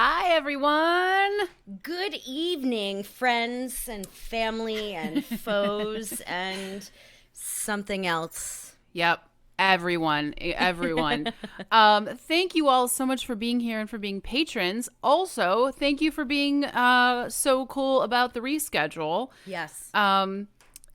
Hi, everyone. Good evening, friends and family and foes and something else. Yep, everyone. Thank you all so much for being here and for being patrons. Also, thank you for being so cool about the reschedule. Yes.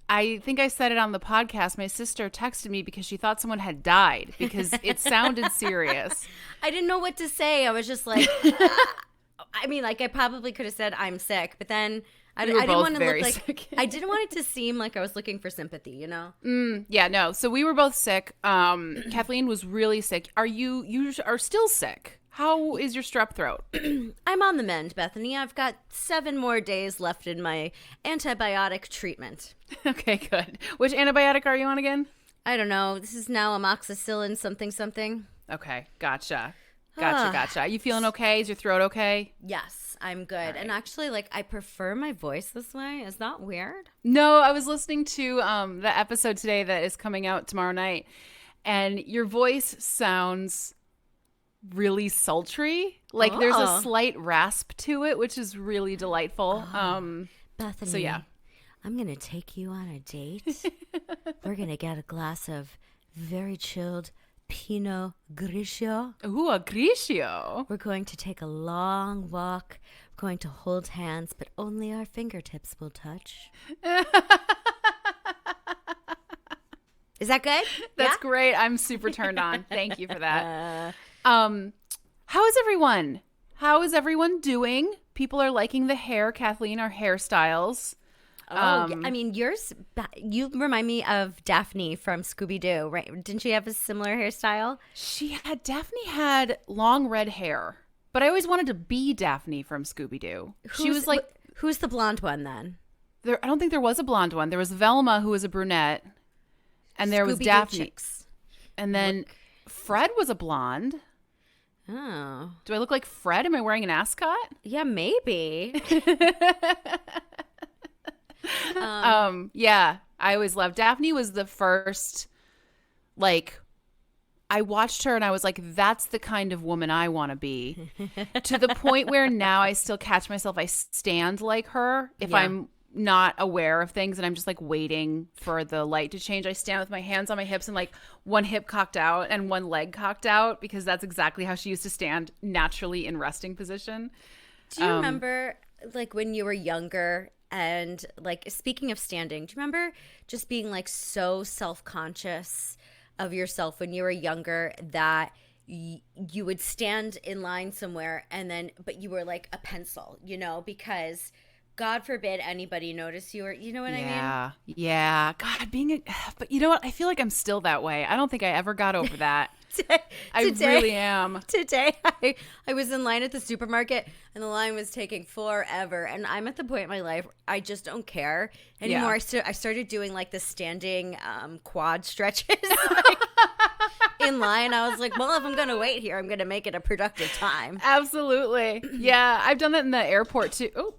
I think I said it on the podcast. My sister texted me because she thought someone had died because it sounded serious. I didn't know what to say. I was just like, I probably could have said I'm sick, but then I didn't want to look like sick. I didn't want it to seem like I was looking for sympathy, you know? Yeah, no. So we were both sick. Kathleen was really sick. You are still sick? How is your strep throat? I'm on the mend, Bethany. I've got 7 more days left in my antibiotic treatment. Okay, good. Which antibiotic are you on again? I don't know. This is now amoxicillin something. Okay, gotcha. You feeling okay? Is your throat okay? Yes, I'm good. Right. And actually, I prefer my voice this way. Is that weird? No, I was listening to the episode today that is coming out tomorrow night, and your voice sounds really sultry. There's a slight rasp to it, which is really delightful. Bethany, so yeah, I'm gonna take you on a date. We're gonna get a glass of very chilled Pinot Grigio. Ooh, a Grigio. We're going to take a long walk. We're going to hold hands, but only our fingertips will touch. Is that good? That's great. I'm super turned on. Thank you for that. How is everyone? How is everyone doing? People are liking the hair, Kathleen, our hairstyles. You remind me of Daphne from Scooby-Doo, right? Didn't she have a similar hairstyle? Daphne had long red hair, but I always wanted to be Daphne from Scooby-Doo. Who's the blonde one then? I don't think there was a blonde one. There was Velma, who was a brunette, and there was Daphne. Chicks. And then Fred was a blonde. Oh. Do I look like Fred? Am I wearing an ascot? Yeah, maybe. Yeah, I always loved Daphne. Was the first, I watched her and I was like, that's the kind of woman I want to be. To the point where now I still catch myself, I stand like her if I'm not aware of things and I'm just waiting for the light to change. I stand with my hands on my hips and one hip cocked out and one leg cocked out because that's exactly how she used to stand naturally in resting position. Do you remember when you were younger and speaking of standing, do you remember just being so self-conscious of yourself when you were younger that you would stand in line somewhere but you were like a pencil, because God forbid anybody notice you, or you know what I mean? Yeah. God, but you know what? I feel like I'm still that way. I don't think I ever got over that. I really am. Today, I was in line at the supermarket, and the line was taking forever. And I'm at the point in my life, I just don't care anymore. Yeah. I started doing the standing quad stretches. In line, I was like, well, if I'm going to wait here, I'm going to make it a productive time. Absolutely. Yeah, I've done that in the airport too.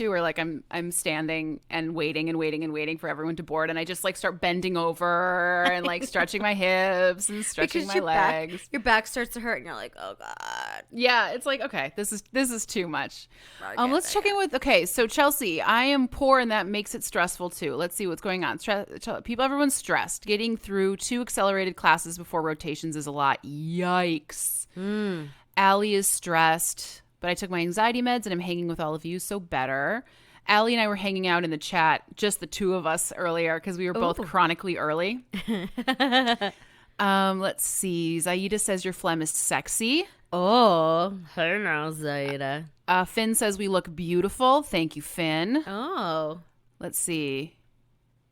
Where I'm standing and waiting for everyone to board, and I just start bending over and stretching my hips and stretching my legs. Your back starts to hurt and you're like, oh God. Yeah, it's okay, this is too much. Let's check in with so Chelsea, I am poor and that makes it stressful too. Let's see what's going on. Everyone's stressed. Getting through 2 accelerated classes before rotations is a lot. Yikes. Allie is stressed, but I took my anxiety meds and I'm hanging with all of you, so better. Allie and I were hanging out in the chat, just the 2 of us earlier because we were both chronically early. Let's see. Zaida says your phlegm is sexy. Oh, I don't know, Zaida. Finn says we look beautiful. Thank you, Finn. Oh. Let's see.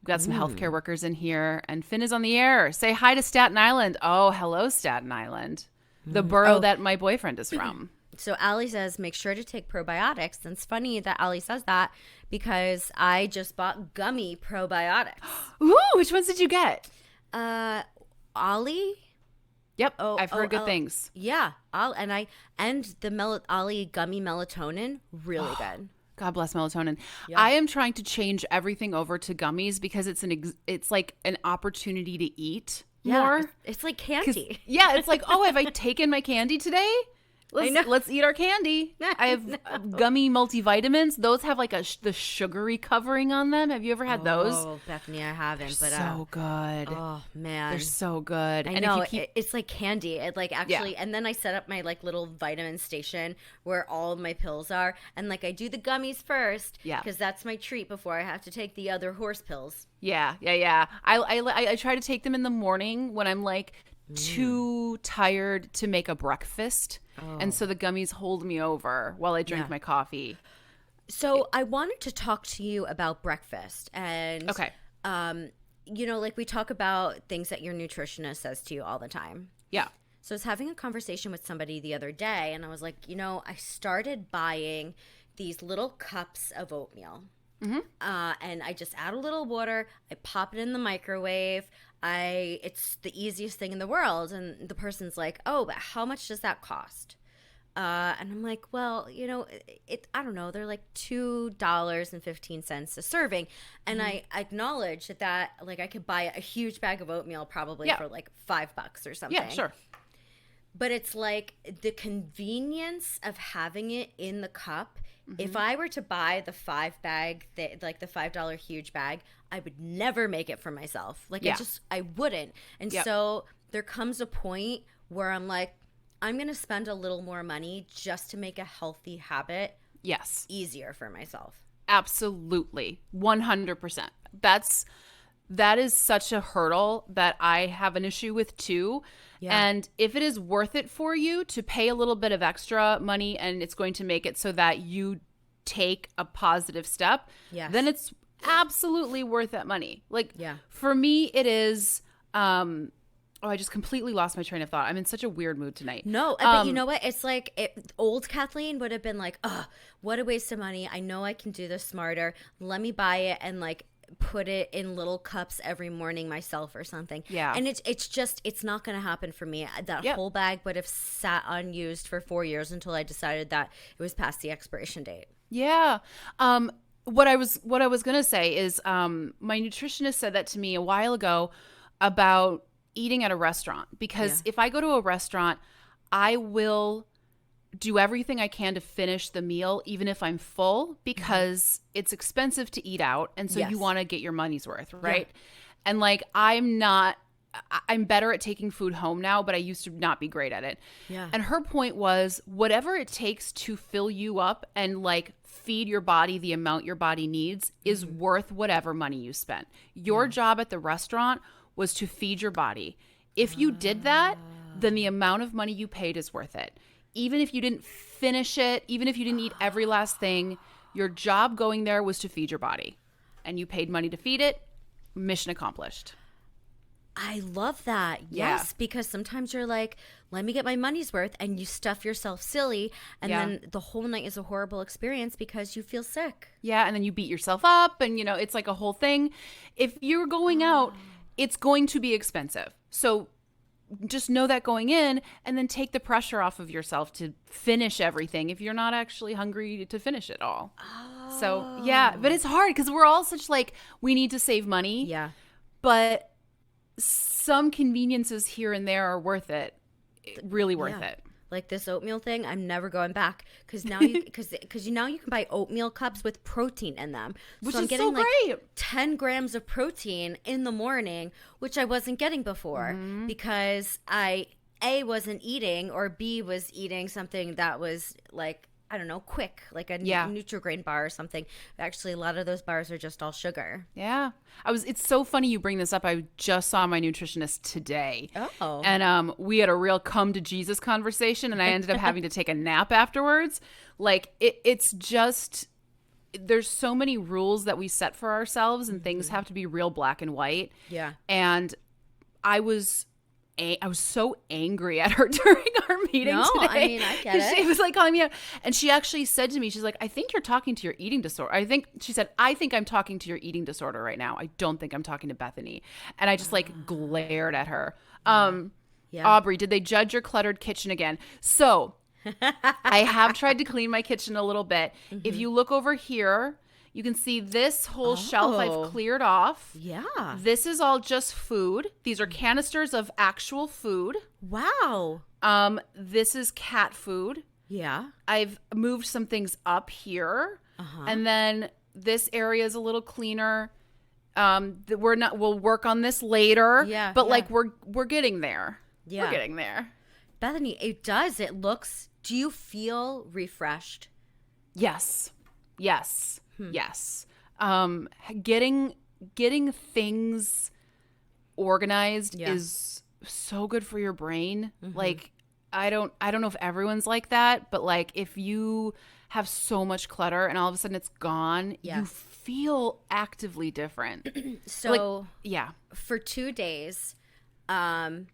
We've got some healthcare workers in here, and Finn is on the air. Say hi to Staten Island. Oh, hello, Staten Island. The borough that my boyfriend is from. So Allie says, make sure to take probiotics. And it's funny that Allie says that because I just bought gummy probiotics. Ooh, which ones did you get? Ollie? Yep, I've heard good things. Yeah, the Ollie gummy melatonin, really good. God bless melatonin. Yep. I am trying to change everything over to gummies because it's like an opportunity to eat more. It's like candy. Yeah, it's like, oh, have I taken my candy today? Let's eat our candy. I have gummy multivitamins. Those have like the sugary covering on them. Have you ever had those? Oh, Bethany, I haven't. They're But so good. oh man, They're so good. I know it's like candy. It like actually, and then I set up my like little vitamin station where all of my pills are, and like I do the gummies first, because that's my treat before I have to take the other horse pills. Yeah. I try to take them in the morning when I'm like too tired to make a breakfast. And so the gummies hold me over while I drink my coffee. So I wanted to talk to you about breakfast. And, okay. You know, like we talk about things that your nutritionist says to you all the time. Yeah. So I was having a conversation with somebody the other day, and I was like, you know, I started buying these little cups of oatmeal. Mm-hmm. And I just add a little water. I pop it in the microwave. It's the easiest thing in the world. And the person's like, oh, but how much does that cost? And I'm like, well, you know, I don't know. They're like $2.15 a serving. And I acknowledge that like I could buy a huge bag of oatmeal probably for like $5 or something. Yeah, sure. But it's like the convenience of having it in the cup. Mm-hmm. If I were to buy the like the $5 huge bag, I would never make it for myself. Like I wouldn't. And so there comes a point where I'm like, I'm going to spend a little more money just to make a healthy habit easier for myself. Absolutely. 100%. That is such a hurdle that I have an issue with too. Yeah. And if it is worth it for you to pay a little bit of extra money and it's going to make it so that you take a positive step, then it's absolutely worth that money. Like for me, it is, I just completely lost my train of thought. I'm in such a weird mood tonight. No, but you know what? It's like old Kathleen would have been like, oh, what a waste of money. I know I can do this smarter. Let me buy it and like put it in little cups every morning myself or something. Yeah. And it's not going to happen for me. That whole bag would have sat unused for 4 years until I decided that it was past the expiration date. Yeah. What I was going to say is my nutritionist said that to me a while ago about eating at a restaurant, because if I go to a restaurant, I will do everything I can to finish the meal, even if I'm full, because it's expensive to eat out. And so you want to get your money's worth, right? Yeah. And like, I'm better at taking food home now, but I used to not be great at it. Yeah. And her point was, whatever it takes to fill you up and like feed your body the amount your body needs is worth whatever money you spent. Your job at the restaurant was to feed your body. If you did that, then the amount of money you paid is worth it. Even if you didn't finish it, even if you didn't eat every last thing, your job going there was to feed your body. And you paid money to feed it. Mission accomplished. I love that. Yes, because sometimes you're like, let me get my money's worth, and you stuff yourself silly, and then the whole night is a horrible experience because you feel sick. Yeah, and then you beat yourself up, and you know, it's like a whole thing. If you're going out, it's going to be expensive. So just know that going in, and then take the pressure off of yourself to finish everything if you're not actually hungry to finish it all. Oh. So, yeah, but it's hard because we're all such like, we need to save money. Yeah. But some conveniences here and there are worth it. Really worth it. Like this oatmeal thing, I'm never going back because now you can buy oatmeal cups with protein in them, which is so great. Like 10 grams of protein in the morning, which I wasn't getting before because I wasn't eating, or B was eating something that was like, I don't know, quick, like a Nutri-Grain bar or something. Actually, a lot of those bars are just all sugar. Yeah. It's so funny you bring this up. I just saw my nutritionist today. Oh. And we had a real come to Jesus conversation, and I ended up having to take a nap afterwards. Like it's just, there's so many rules that we set for ourselves, and things have to be real black and white. Yeah. And I was so angry at her during our meeting today. I mean, I get it. She was like calling me out. And she actually said to me, she's like, I think you're talking to your eating disorder. She said, I think I'm talking to your eating disorder right now. I don't think I'm talking to Bethany. And I just like glared at her. Aubrey, did they judge your cluttered kitchen again? So I have tried to clean my kitchen a little bit. If you look over here, You can see this whole shelf I've cleared off. Yeah. This is all just food. These are canisters of actual food. Wow. This is cat food. Yeah. I've moved some things up here. And then this area is a little cleaner. We'll work on this later. Yeah. But like we're getting there. Yeah. We're getting there. Bethany, it does. It looks, do you feel refreshed? Yes. Yes. Yes. Getting things organized is so good for your brain. Like I don't know if everyone's like that, but like if you have so much clutter and all of a sudden it's gone, you feel actively different. So like, for 2 days, because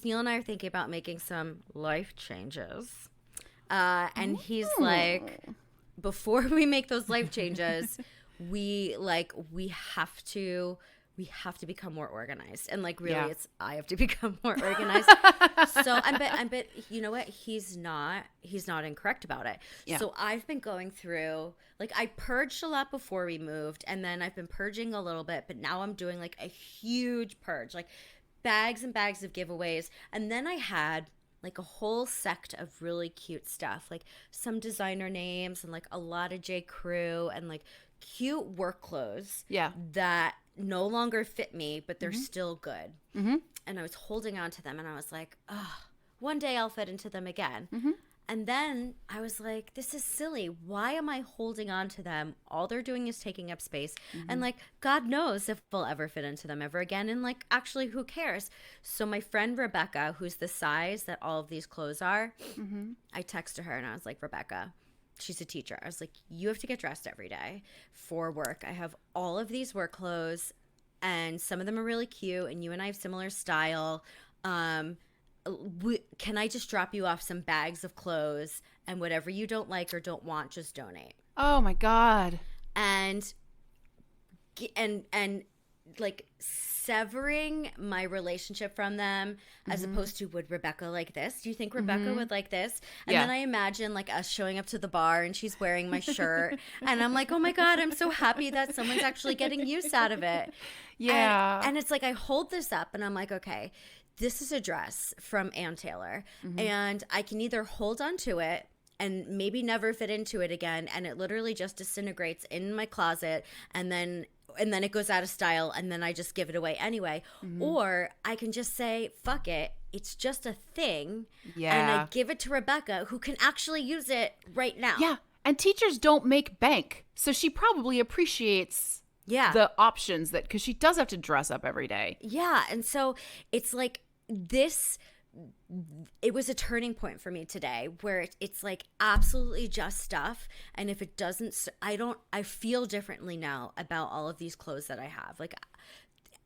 Neil and I are thinking about making some life changes, and he's like, before we make those life changes, we have to become more organized. And like really I have to become more organized. So I bet you know what? He's not incorrect about it. Yeah. So I've been going through, like, I purged a lot before we moved, and then I've been purging a little bit, but now I'm doing like a huge purge, like bags and bags of giveaways. And then I had like a whole sect of really cute stuff, like some designer names and like a lot of J. Crew and like cute work clothes that no longer fit me, but they're still good. And I was holding on to them, and I was like, oh, one day I'll fit into them again. And then I was like, this is silly. Why am I holding on to them? All they're doing is taking up space. And like, God knows if we'll ever fit into them ever again. And like, actually, who cares? So my friend Rebecca, who's the size that all of these clothes are, I texted her and I was like, Rebecca, she's a teacher. I was like, you have to get dressed every day for work. I have all of these work clothes, and some of them are really cute, and you and I have similar style. Can I just drop you off some bags of clothes, and whatever you don't like or don't want, just donate? Oh my God. And like severing my relationship from them, as opposed to, would Rebecca like this? Do you think Rebecca would like this? And then I imagine like us showing up to the bar and she's wearing my shirt and I'm like, oh my God, I'm so happy that someone's actually getting use out of it. Yeah. And it's like, I hold this up and I'm like, okay, this is a dress from Ann Taylor, and I can either hold on to it and maybe never fit into it again, and it literally just disintegrates in my closet, and then it goes out of style, and then I just give it away anyway. Or I can just say, fuck it, it's just a thing, and I give it to Rebecca, who can actually use it right now. Yeah, and teachers don't make bank, so she probably appreciates the options, that because she does have to dress up every day. Yeah, and so it's like this, it was a turning point for me today, where it's like absolutely just stuff, and if it doesn't, I feel differently now about all of these clothes that I have, like,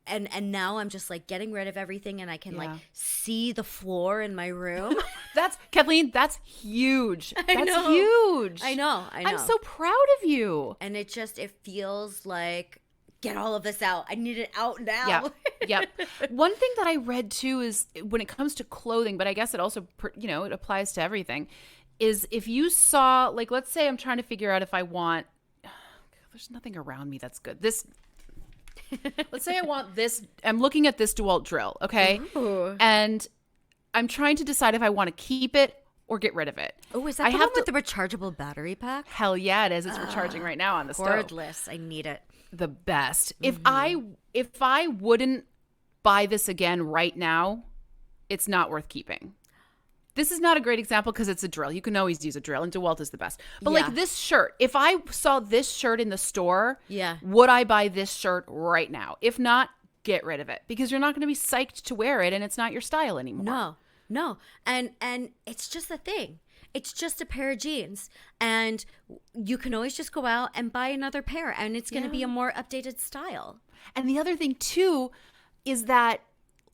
and now I'm just like getting rid of everything, and I can like see the floor in my room. That's Kathleen, that's huge. That's huge. I know I'm so proud of you. And it feels like, get all of this out. I need it out now. Yep. One thing that I read too is, when it comes to clothing, but I guess it also, it applies to everything, is if you saw, like, let's say I'm trying to figure out if I want, there's nothing around me that's good. Let's say I want this, I'm looking at this DeWalt drill, okay? Ooh. And I'm trying to decide if I want to keep it or get rid of it. Oh, is that the one with the rechargeable battery pack? Hell yeah, it is. It's recharging right now on the stove. Cordless. I need it. The best. If I wouldn't buy this again right now, it's not worth keeping. This is not a great example because it's a drill. You can always use a drill, and DeWalt is the best. But like this shirt, if I saw this shirt in the store, would I buy this shirt right now? If not, get rid of it, because you're not going to be psyched to wear it, and it's not your style anymore. No. And it's just a thing. It's just a pair of jeans, and you can always just go out and buy another pair, and it's going to be a more updated style. And the other thing too is that,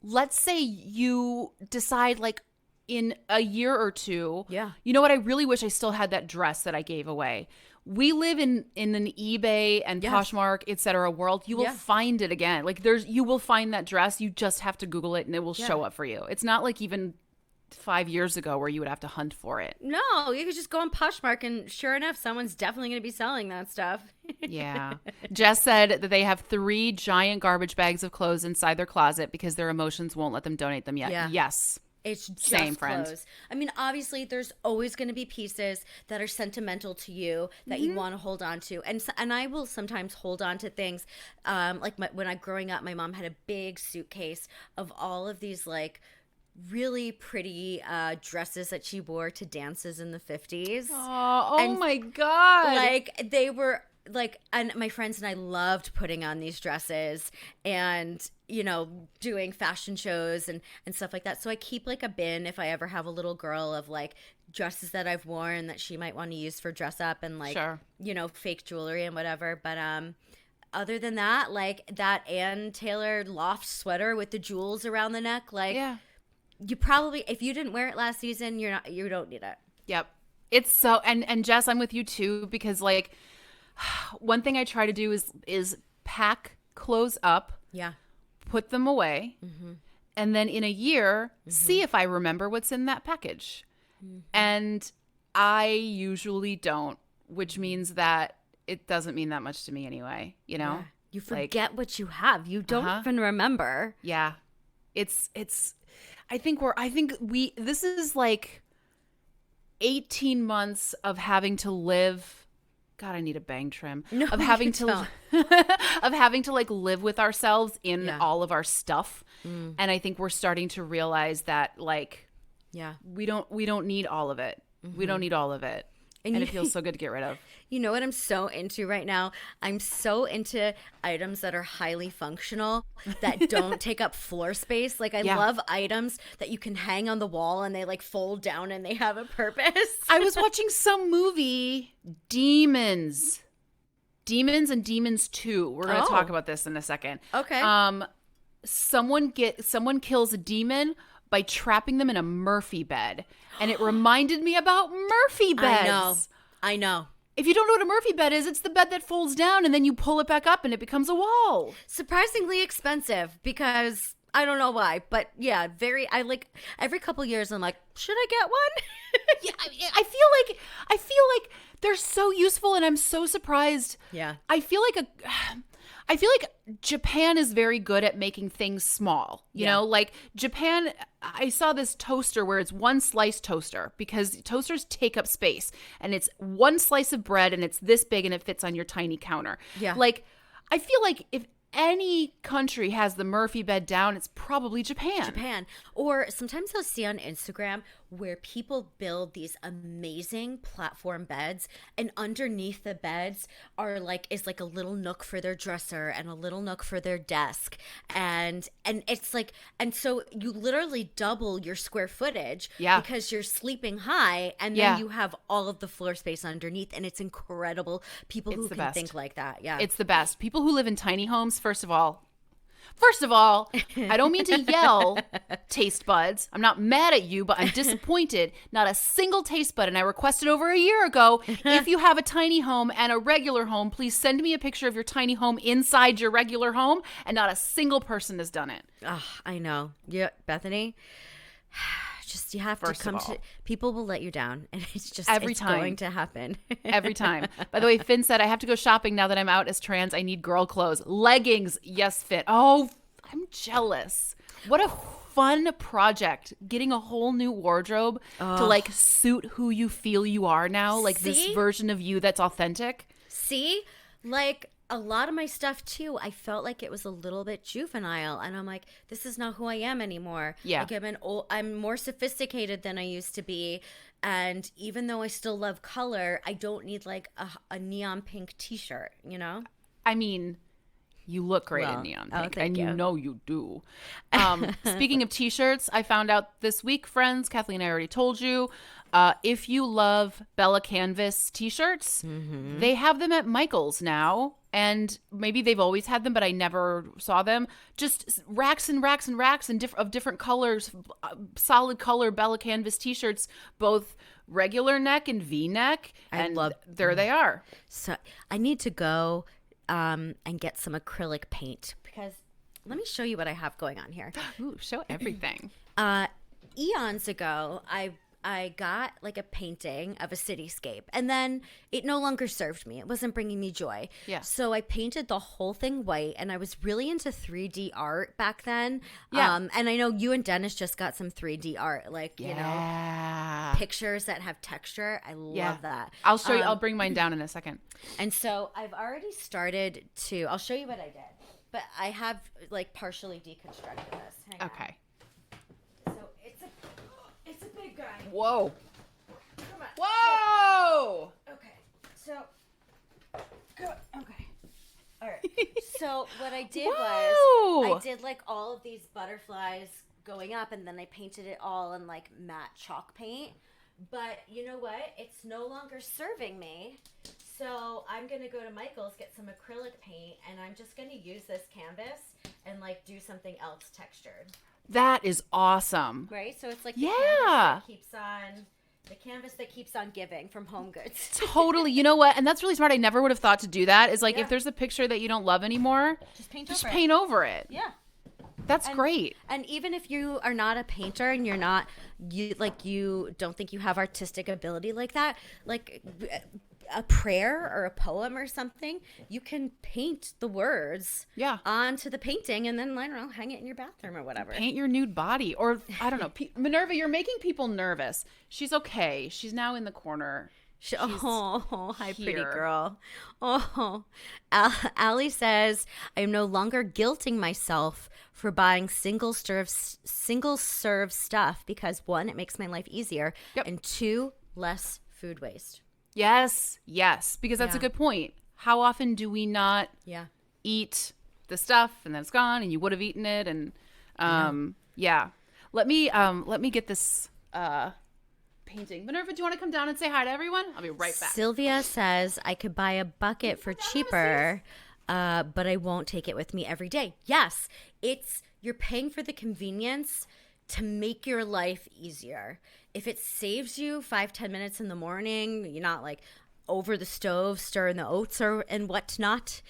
let's say you decide, like, in a year or two, you know what, I really wish I still had that dress that I gave away. We live in an eBay and Poshmark, etc. world. You will find it again. Like, you will find that dress. You just have to Google it, and it will show up for you. It's not like even 5 years ago where you would have to hunt for it. No, you could just go on Poshmark and sure enough, someone's definitely going to be selling that stuff. Yeah. Jess said that they have 3 giant garbage bags of clothes inside their closet because their emotions won't let them donate them yet. Yeah. Yes. It's just Same, friend. clothes. I mean, obviously, there's always going to be pieces that are sentimental to you that you want to hold on to, and I will sometimes hold on to things. When I growing up, my mom had a big suitcase of all of these like really pretty dresses that she wore to dances in the 50s. Oh my God! Like they were. Like, and my friends and I loved putting on these dresses and, you know, doing fashion shows and stuff like that. So I keep like a bin if I ever have a little girl of like dresses that I've worn that she might want to use for dress up and like, you know, fake jewelry and whatever. But other than that, like that Ann Taylor loft sweater with the jewels around the neck, like you probably, if you didn't wear it last season, you don't need it. Yep. It's so, and Jess, I'm with you too, because like, one thing I try to do is pack clothes up, put them away, and then in a year, see if I remember what's in that package. And I usually don't, which means that it doesn't mean that much to me anyway, you know? Yeah. You forget what you have. You don't even remember. Yeah. This is like 18 months of having to live. God, I need a bang trim. No, of having to like live with ourselves in all of our stuff. And I think we're starting to realize that like we don't need all of it. We don't need all of it. And it feels so good to get rid of. You know what I'm so into right now? I'm so into items that are highly functional, that don't take up floor space. Like I love items that you can hang on the wall and they like fold down and they have a purpose. I was watching some movie, Demons and Demons 2. We're going to talk about this in a second. Okay. Someone kills a demon by trapping them in a Murphy bed. And it reminded me about Murphy beds. I know. If you don't know what a Murphy bed is, it's the bed that folds down and then you pull it back up and it becomes a wall. Surprisingly expensive because I don't know why, but yeah, I like every couple years I'm like, should I get one? Yeah, I feel like they're so useful and I'm so surprised. Yeah. I feel like Japan is very good at making things small. You know, like Japan, I saw this toaster where it's one slice toaster because toasters take up space and it's one slice of bread and it's this big and it fits on your tiny counter. Yeah. Like, I feel like if any country has the Murphy bed down, it's probably Japan. Or sometimes I'll see on Instagram where people build these amazing platform beds and underneath the beds is like a little nook for their dresser and a little nook for their desk. And it's like, and so you literally double your square footage because you're sleeping high and then you have all of the floor space underneath, and it's incredible. People who can think like that. Yeah. It's the best. People who live in tiny homes, First of all, I don't mean to yell, Tastebuds. I'm not mad at you, but I'm disappointed. Not a single taste bud, and I requested over a year ago, if you have a tiny home and a regular home, please send me a picture of your tiny home inside your regular home, and not a single person has done it. Oh, I know. Yeah, Bethany. Just you have to come to people will let you down, and it's just every time going to happen. Every time. By the way, Finn said I have to go shopping now that I'm out as trans. I need girl clothes. Leggings, yes, fit. Oh, I'm jealous. What a fun project, getting a whole new wardrobe to like suit who you feel you are now, like this version of you that's authentic. See, like a lot of my stuff too, I felt like it was a little bit juvenile, and I'm like, this is not who I am anymore. Yeah, like I'm more sophisticated than I used to be, and even though I still love color, I don't need like a neon pink T-shirt. You know, I mean, you look great in neon pink, and you know you do. Speaking of T-shirts, I found out this week, friends, Kathleen, I already told you, if you love Bella Canvas T-shirts, they have them at Michael's now. And maybe they've always had them, but I never saw them. Just racks and racks and racks of different colors, solid color Bella Canvas T-shirts, both regular neck and V-neck. There they are. So I need to go and get some acrylic paint, because let me show you what I have going on here. Ooh, show everything. eons ago, I got like a painting of a cityscape, and then it no longer served me. It wasn't bringing me joy. Yeah. So I painted the whole thing white, and I was really into 3D art back then. Yeah. And I know you and Dennis just got some 3D art, like, you know, pictures that have texture. I love that. I'll show you. I'll bring mine down in a second. And so I've already started to, I'll show you what I did, but I have like partially deconstructed this. Hang on. Okay. It's a big guy. Whoa. Come on. Whoa. Okay. So, okay. All right. So what I did was I did like all of these butterflies going up, and then I painted it all in like matte chalk paint. But you know what? It's no longer serving me. So I'm going to go to Michael's, get some acrylic paint, and I'm just going to use this canvas and like do something else textured. That is awesome. Right? So it's like the canvas that keeps on giving from Home Goods. Totally. You know what? And that's really smart. I never would have thought to do that. Is like if there's a picture that you don't love anymore, just paint over it. Yeah. That's great. And even if you are not a painter and you don't think you have artistic ability like that, like a prayer or a poem or something, you can paint the words onto the painting and then, I don't know, hang it in your bathroom or whatever. Paint your nude body. Or, I don't know. Minerva, you're making people nervous. She's okay. She's now in the corner. Hi, pretty girl. Oh, Allie says, I am no longer guilting myself for buying single serve stuff because 1, it makes my life easier, and 2, less food waste. Yes, because that's a good point. How often do we not eat the stuff and then it's gone and you would have eaten it? And let me get this painting. Minerva, do you want to come down and say hi to everyone? I'll be right back. Sylvia says I could buy a bucket for cheaper, but I won't take it with me every day. Yes, you're paying for the convenience to make your life easier. If it saves you 5-10 minutes in the morning, you're not like over the stove stirring the oats and whatnot.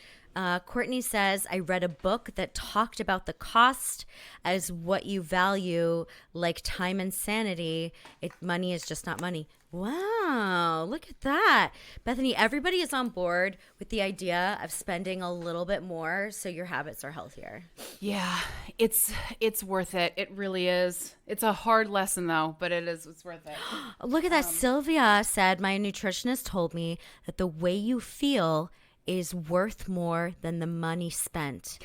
Courtney says, I read a book that talked about the cost as what you value, like time and sanity. Money is just not money. Wow, look at that. Bethany, everybody is on board with the idea of spending a little bit more so your habits are healthier. Yeah, it's worth it. It really is. It's a hard lesson though, but it's worth it. Look at that. Sylvia said, my nutritionist told me that the way you feel is worth more than the money spent.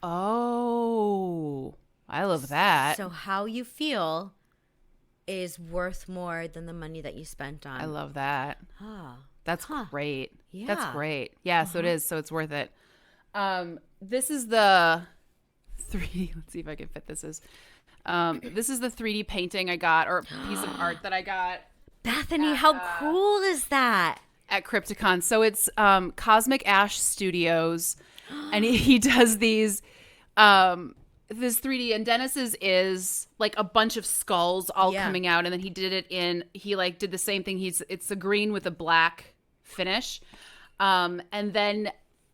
Oh, I love that. So how you feel is worth more than the money that you spent on. I love that. That's great. Yeah. That's great. Yeah, so it is. So it's worth it. This is the 3D. Let's see if I can fit this. This is the 3D painting I got, or piece of art that I got. Bethany, how cool is that? At Crypticon. So it's Cosmic Ash Studios, and he does these this 3D, and Dennis's is like a bunch of skulls all coming out, and then he did the same thing. It's a green with a black finish, and then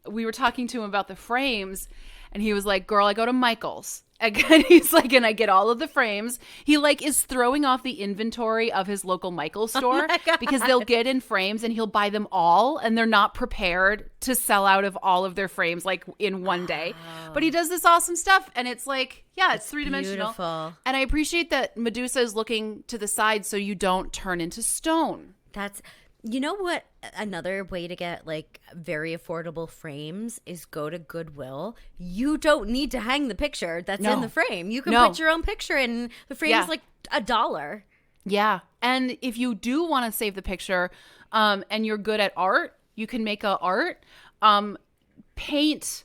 we were talking to him about the frames, and he was like, girl, I go to Michael's. Again, he's like, and I get all of the frames. He like is throwing off the inventory of his local Michael's store because they'll get in frames and he'll buy them all, and they're not prepared to sell out of all of their frames like in one day. But he does this awesome stuff, and it's like, it's three-dimensional. Beautiful. And I appreciate that Medusa is looking to the side so you don't turn into stone. You know what? Another way to get like very affordable frames is go to Goodwill. You don't need to hang the picture that's in the frame. You can put your own picture in. The frame is like $1. Yeah. And if you do want to save the picture and you're good at art, you can make art. Paint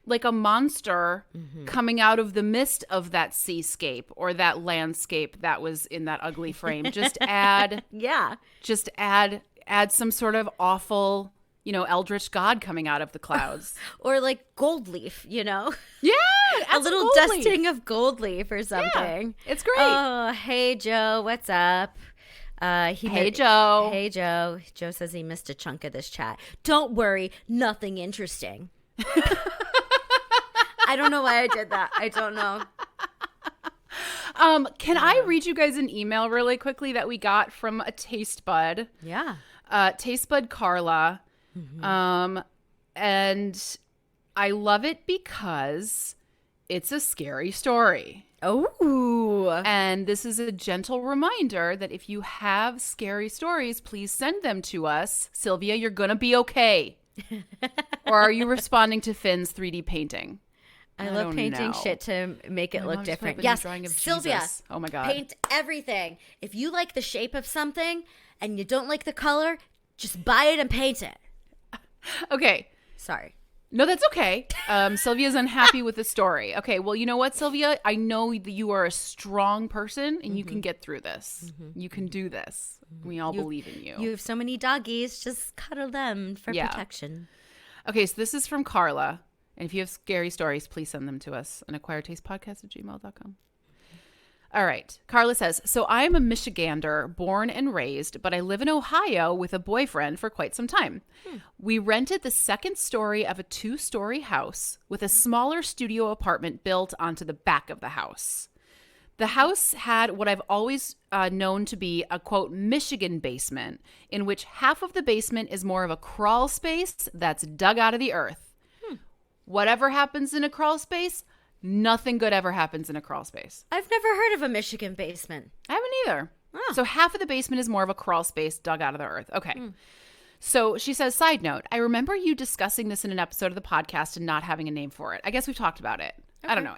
like a monster coming out of the mist of that seascape or that landscape that was in that ugly frame. Just add add some sort of awful, eldritch god coming out of the clouds. Or like gold leaf, Yeah. A little dusting of gold leaf or something. Yeah, it's great. Oh, hey, Joe. What's up? Hey, Joe. Hey, Joe. Joe says he missed a chunk of this chat. Don't worry. Nothing interesting. I don't know why I did that. I don't know. Can I read you guys an email really quickly that we got from a Tastebud? Yeah. Tastebud Carla. And I love it because it's a scary story. Oh. And this is a gentle reminder that if you have scary stories, please send them to us. Sylvia, you're going to be okay. Or are you responding to Finn's 3D painting? I love painting shit to make it look different. Yes, Sylvia. Jesus. Oh my God. Paint everything. If you like the shape of something and you don't like the color, just buy it and paint it. Okay. Sorry. No, that's okay. Sylvia's unhappy with the story. Okay, well, you know what, Sylvia? I know that you are a strong person and you can get through this. You can do this. We all believe in you. You have so many doggies. Just cuddle them for protection. Okay, so this is from Carla. And if you have scary stories, please send them to us on acquiredtastepodcast@gmail.com. All right. Carla says, so I am a Michigander, born and raised, but I live in Ohio with a boyfriend for quite some time. We rented the second story of a 2-story house with a smaller studio apartment built onto the back of the house. The house had what I've always known to be a, quote, Michigan basement, in which half of the basement is more of a crawl space that's dug out of the earth. Whatever happens in a crawl space, nothing good ever happens in a crawl space. I've never heard of a Michigan basement. I haven't either. Oh. So half of the basement is more of a crawl space dug out of the earth. Okay. So she says, side note, I remember you discussing this in an episode of the podcast and not having a name for it. I guess we've talked about it. Okay. I don't know.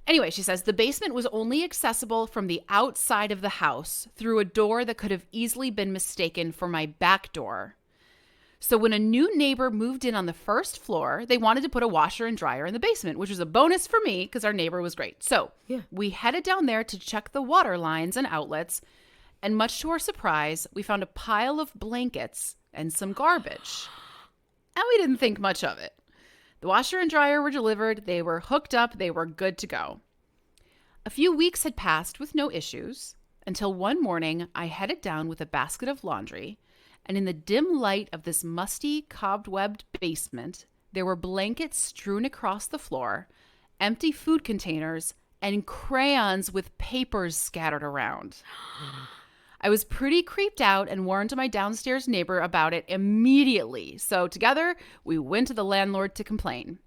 Anyway, she says, the basement was only accessible from the outside of the house through a door that could have easily been mistaken for my back door. So when a new neighbor moved in on the first floor, they wanted to put a washer and dryer in the basement, which was a bonus for me because our neighbor was great. So we headed down there to check the water lines and outlets. And much to our surprise, we found a pile of blankets and some garbage. And we didn't think much of it. The washer and dryer were delivered. They were hooked up. They were good to go. A few weeks had passed with no issues until one morning I headed down with a basket of laundry. And in the dim light of this musty, cobwebbed basement, there were blankets strewn across the floor, empty food containers, and crayons with papers scattered around. I was pretty creeped out and warned my downstairs neighbor about it immediately. So together, we went to the landlord to complain.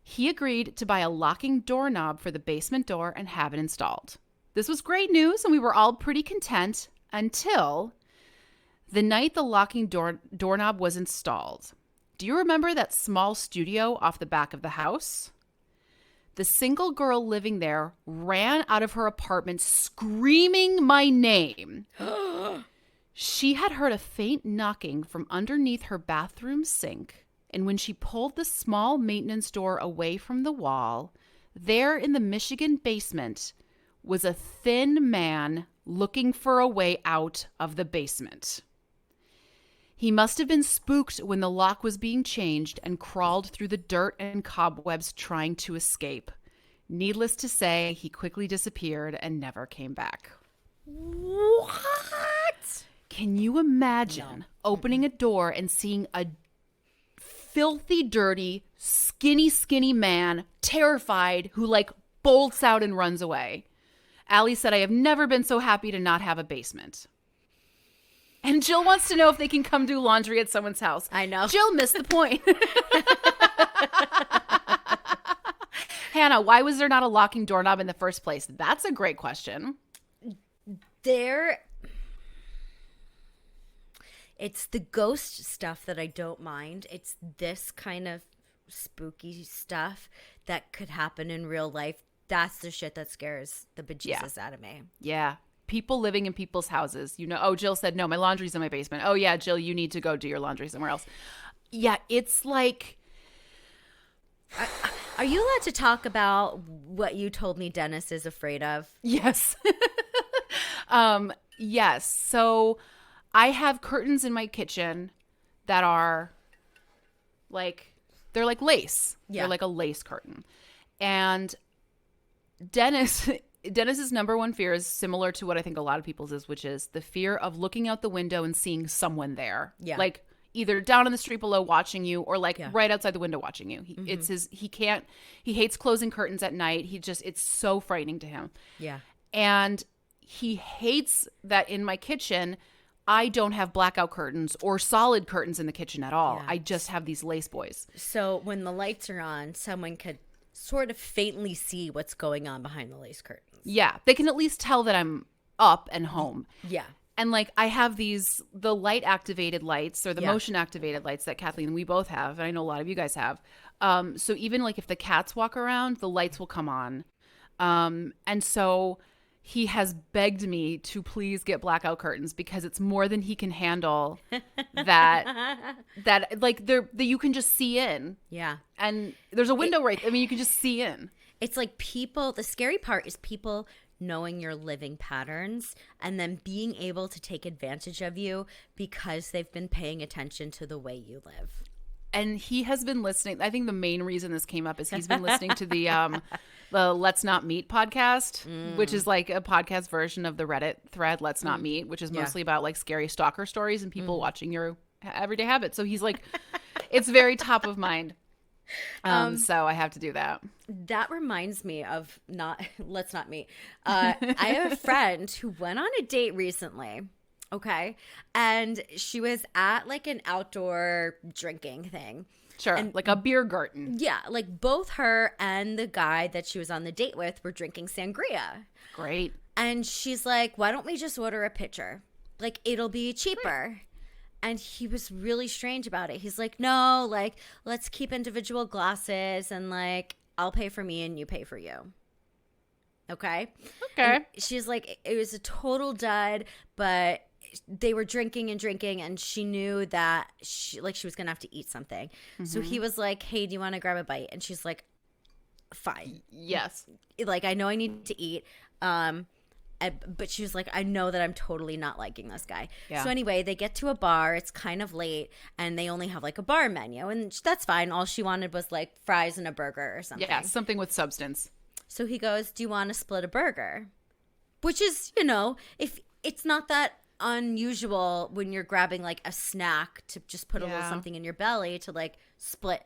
He agreed to buy a locking doorknob for the basement door and have it installed. This was great news, and we were all pretty content until the night the locking doorknob was installed. Do you remember that small studio off the back of the house? The single girl living there ran out of her apartment screaming my name. She had heard a faint knocking from underneath her bathroom sink, and when she pulled the small maintenance door away from the wall, there in the Michigan basement was a thin man looking for a way out of the basement. He must have been spooked when the lock was being changed and crawled through the dirt and cobwebs trying to escape. Needless to say, he quickly disappeared and never came back. What? Can you imagine opening a door and seeing a filthy, dirty, skinny man, terrified, who bolts out and runs away? Allie said, I have never been so happy to not have a basement. And Jill wants to know if they can come do laundry at someone's house. I know. Jill missed the point. Hannah, why was there not a locking doorknob in the first place? That's a great question. It's the ghost stuff that I don't mind. It's this kind of spooky stuff that could happen in real life. That's the shit that scares the bejesus out of me. Yeah. People living in people's houses. Oh, Jill said, no, my laundry's in my basement. Oh, yeah, Jill, you need to go do your laundry somewhere else. Yeah, it's like... Are you allowed to talk about what you told me Dennis is afraid of? Yes. Yes. So I have curtains in my kitchen that are they're like lace. Yeah. They're like a lace curtain. And Dennis's number one fear is similar to what I think a lot of people's is, which is the fear of looking out the window and seeing someone there. Yeah. either down in the street below watching you or like right outside the window watching you. He hates closing curtains at night. It's so frightening to him. Yeah. And he hates that in my kitchen, I don't have blackout curtains or solid curtains in the kitchen at all. Yeah. I just have these lace boys. So when the lights are on, someone could sort of faintly see what's going on behind the lace curtains. Yeah. They can at least tell that I'm up and home. Yeah. And like I have the light activated lights or the motion activated lights that Kathleen and we both have. And I know a lot of you guys have. So even like if the cats walk around, the lights will come on. And so he has begged me to please get blackout curtains because it's more than he can handle that like that you can just see in. Yeah. And there's a window you can just see in. It's like the scary part is people knowing your living patterns and then being able to take advantage of you because they've been paying attention to the way you live. And he has been listening. I think the main reason this came up is he's been listening to the Let's Not Meet podcast, which is like a podcast version of the Reddit thread Let's Not Meet, which is mostly about like scary stalker stories and people watching your everyday habits. So he's like, it's very top of mind. So I have to do that. That reminds me of Let's Not Meet. I have a friend who went on a date recently. Okay. And she was at like an outdoor drinking thing. Sure. And like a beer garden. Yeah. Like both her and the guy that she was on the date with were drinking sangria. Great. And she's like, why don't we just order a pitcher? Like it'll be cheaper. Great. And he was really strange about it. He's like, no, like let's keep individual glasses and like I'll pay for me and you pay for you. Okay. And she's like, it was a total dud, but they were drinking and she knew that she was gonna have to eat something. So he was like, hey, do you want to grab a bite? And she's like, fine. Yes. Like I know I need to eat, but she was like, I know that I'm totally not liking this guy. So anyway, they get to a bar. It's kind of late and they only have like a bar menu, and that's fine. All she wanted was like fries and a burger or something. Yeah, something with substance. So he goes, do you want to split a burger? Which is, if it's not that unusual when you're grabbing like a snack to just put a little something in your belly to like split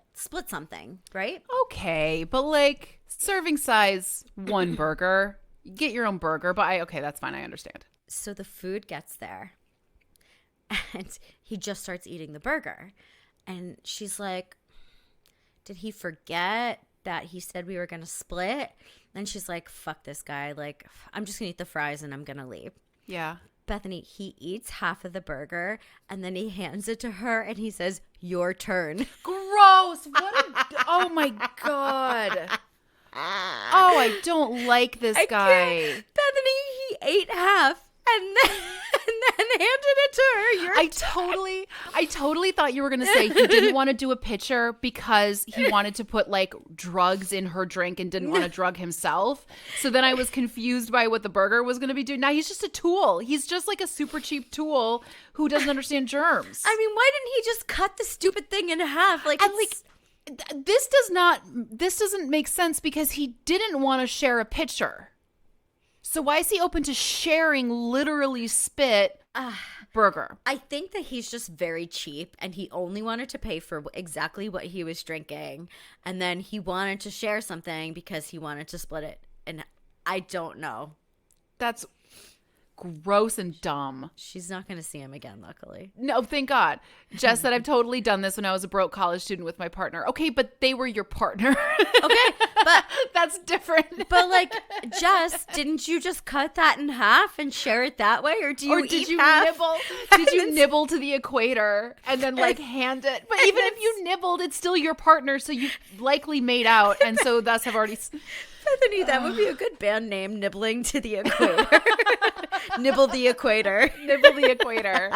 something, right? Okay, but like serving size one burger, get your own burger, but okay, that's fine, I understand. So the food gets there and he just starts eating the burger, and she's like, did he forget that he said we were gonna split? And she's like, fuck this guy, like I'm just gonna eat the fries and I'm gonna leave. Yeah. Bethany, he eats half of the burger and then he hands it to her and he says, your turn. Gross. Oh my God. Oh, I don't like this guy. Bethany, he ate half and then handed it to her. I totally thought you were going to say he didn't want to do a pitcher because he wanted to put like drugs in her drink and didn't want to drug himself. So then I was confused by what the burger was going to be doing. Now he's just a tool. He's just like a super cheap tool who doesn't understand germs. I mean, why didn't he just cut the stupid thing in half? This doesn't make sense because he didn't want to share a pitcher. So why is he open to sharing literally spit burger? I think that he's just very cheap and he only wanted to pay for exactly what he was drinking. And then he wanted to share something because he wanted to split it. And I don't know. That's gross and dumb. She's not going to see him again, luckily. No, thank God. Jess said I've totally done this when I was a broke college student with my partner. Okay, but they were your partner. Okay, but that's different. But like, Jess, didn't you just cut that in half and share it that way, or did you half? Nibble? Did you nibble to the equator and then like hand it? But even if you nibbled, it's still your partner, so you likely made out, and so thus have already. Bethany, that would be a good band name, Nibbling to the Equator. Nibble the Equator. Nibble the Equator.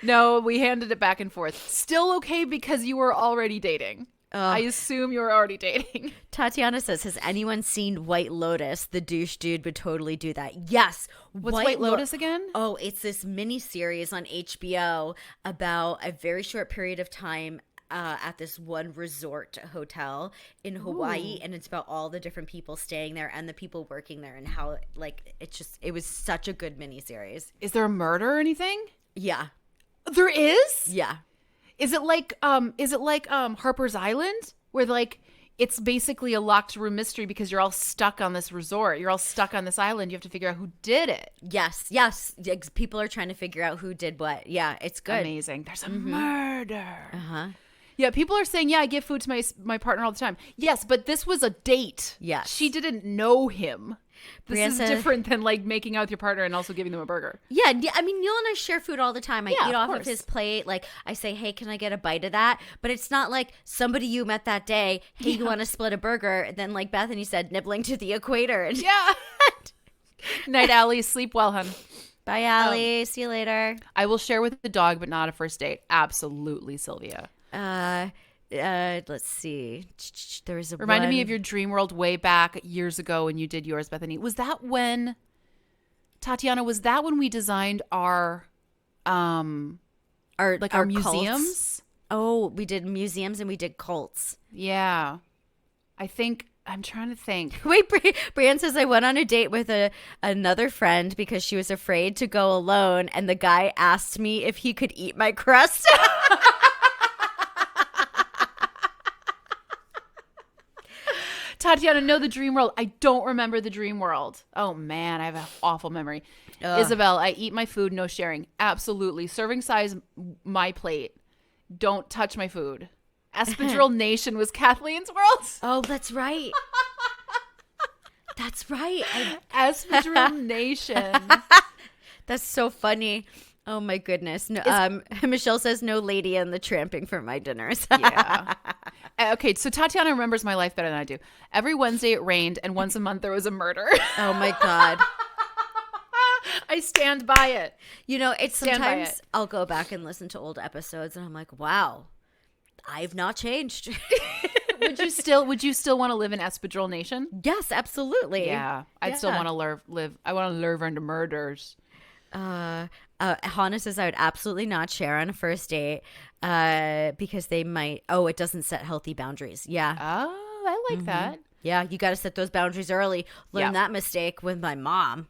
No, we handed it back and forth. Still okay because you were already dating. I assume you were already dating. Tatiana says, has anyone seen White Lotus? The douche dude would totally do that. Yes. What's White Lotus again? Oh, it's this mini series on HBO about a very short period of time at this one resort hotel in Hawaii. Ooh. And it's about all the different people staying there and the people working there and how it was such a good miniseries. Is there a murder or anything? Yeah. There is? Yeah. Is it like Harper's Island, where like it's basically a locked room mystery because you're all stuck on this resort. You're all stuck on this island. You have to figure out who did it. Yes. People are trying to figure out who did what. Yeah, it's good. Amazing. There's a murder. Uh-huh. Yeah, people are saying, yeah, I give food to my partner all the time. Yes, but this was a date. Yes. She didn't know him. This Brianna, is different than like making out with your partner and also giving them a burger. Yeah, I mean, Neil and I share food all the time. I eat off of his plate. Like, I say, hey, can I get a bite of that? But it's not like somebody you met that day, hey, you want to split a burger? And then, like Bethany said, nibbling to the equator. Yeah. Night, Allie. Sleep well, hun. Bye, Allie. See you later. I will share with the dog, but not a first date. Absolutely, Sylvia. Let's see. There was a Reminded me of your dream world way back years ago when you did yours, Bethany. Was that when, Tatiana, was that when we designed our museums? Cults? Oh, we did museums and we did cults. Yeah. I'm trying to think. Wait, Brianne says I went on a date with another friend because she was afraid to go alone, and the guy asked me if he could eat my crust. Tatiana, know the dream world. I don't remember the dream world. Oh, man, I have an awful memory. Isabel, I eat my food, no sharing. Absolutely. Serving size, my plate. Don't touch my food. Espadrille Nation was Kathleen's world. Oh, that's right. That's right. Espadrille Nation. That's so funny. Oh, my goodness. No, Michelle says no lady in the tramping for my dinners. Yeah. Okay, so Tatiana remembers my life better than I do. Every Wednesday it rained, and once a month there was a murder. Oh, my God. I stand by it. You know, it's sometimes I'll go back and listen to old episodes, and I'm like, wow, I've not changed. Would you still want to live in Espadrille Nation? Yes, absolutely. Yeah, I'd still want to live. I want to live under murders. Hannah says I would absolutely not share on a first date because they might. Oh, it doesn't set healthy boundaries. Yeah. Oh, I like that. Yeah, you got to set those boundaries early. Learn that mistake with my mom.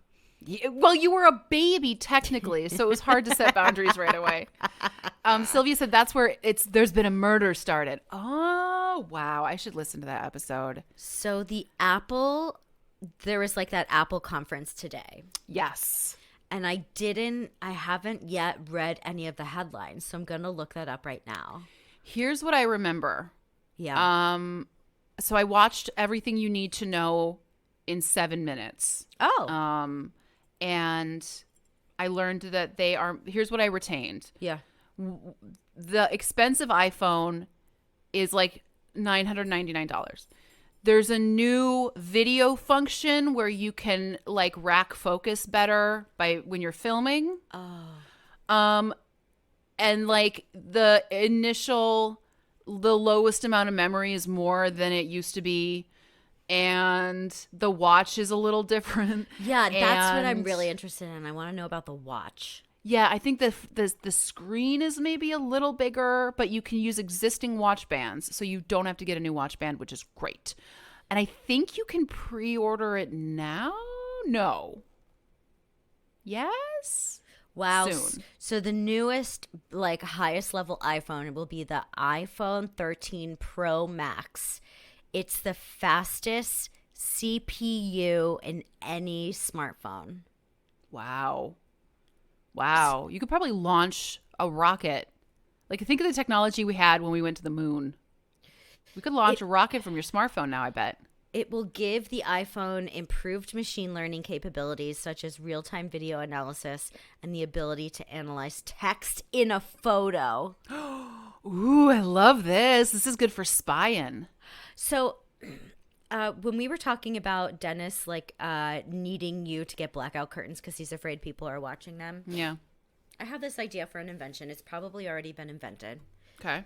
Well, you were a baby technically, so it was hard to set boundaries right away. Sylvia said that's where there's been a murder started. Oh, wow. I should listen to that episode. So there was like that Apple conference today. Yes. And I haven't yet read any of the headlines, so I'm going to look that up right now. Here's what I remember. Yeah. So I watched Everything You Need to Know in 7 minutes. Oh. And I learned that here's what I retained. Yeah. The expensive iPhone is like $999. There's a new video function where you can like rack focus better when you're filming. Oh. And like the lowest amount of memory is more than it used to be. And the watch is a little different. Yeah, that's what I'm really interested in. I want to know about the watch. Yeah, I think the screen is maybe a little bigger, but you can use existing watch bands, so you don't have to get a new watch band, which is great. And I think you can pre-order it now? No. Yes? Wow. Soon. So the newest, like highest level iPhone will be the iPhone 13 Pro Max. It's the fastest CPU in any smartphone. Wow. You could probably launch a rocket. Like, think of the technology we had when we went to the moon. We could launch a rocket from your smartphone now, I bet. It will give the iPhone improved machine learning capabilities such as real-time video analysis and the ability to analyze text in a photo. Ooh, I love this. This is good for spying. So when we were talking about Dennis needing you to get blackout curtains because he's afraid people are watching them. Yeah. I have this idea for an invention. It's probably already been invented. Okay.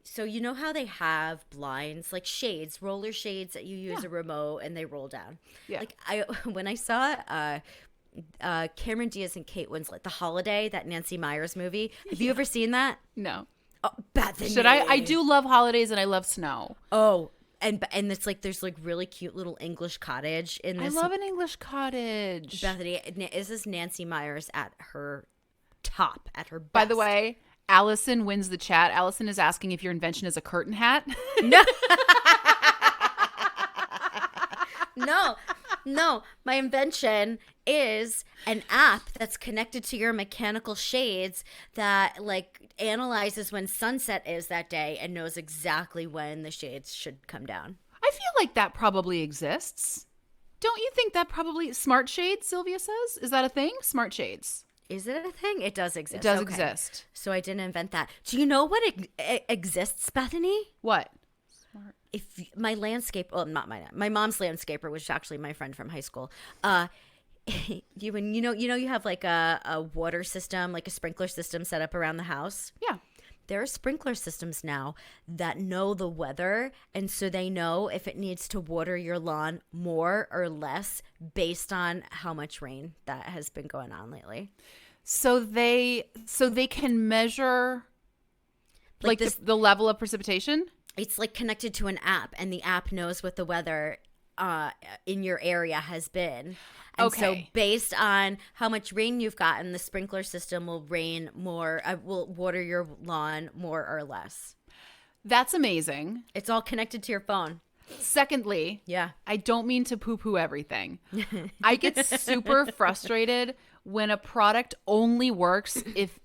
So you know how they have blinds, like shades, roller shades that you use a remote and they roll down. Yeah. Like when I saw Cameron Diaz and Kate Winslet, The Holiday, that Nancy Meyers movie. Have you ever seen that? No. Oh, Bethany. Should I? I do love holidays and I love snow. Oh, and it's like there's like really cute little English cottage in this. I love an English cottage. Bethany, this is Nancy Meyers at her top, at her best. By the way, Allison wins the chat. Allison is asking if your invention is a curtain hat. No. No, my invention is an app that's connected to your mechanical shades that like analyzes when sunset is that day and knows exactly when the shades should come down. I feel like that probably exists. Don't you think that probably smart shades, Sylvia says? Is that a thing? Smart shades. Is it a thing? It does exist. It does exist. So I didn't invent that. Do you know what exists, Bethany? What? Smart. If my landscape, well, not my mom's landscaper, which is actually my friend from high school. You have like a water system, like a sprinkler system set up around the house. Yeah. There are sprinkler systems now that know the weather, and so they know if it needs to water your lawn more or less based on how much rain that has been going on lately. So they can measure like the level of precipitation? It's like connected to an app, and the app knows what the weather in your area has been. And so based on how much rain you've gotten, the sprinkler system will will water your lawn more or less. That's amazing. It's all connected to your phone. Secondly, yeah, I don't mean to poo-poo everything. I get super frustrated when a product only works if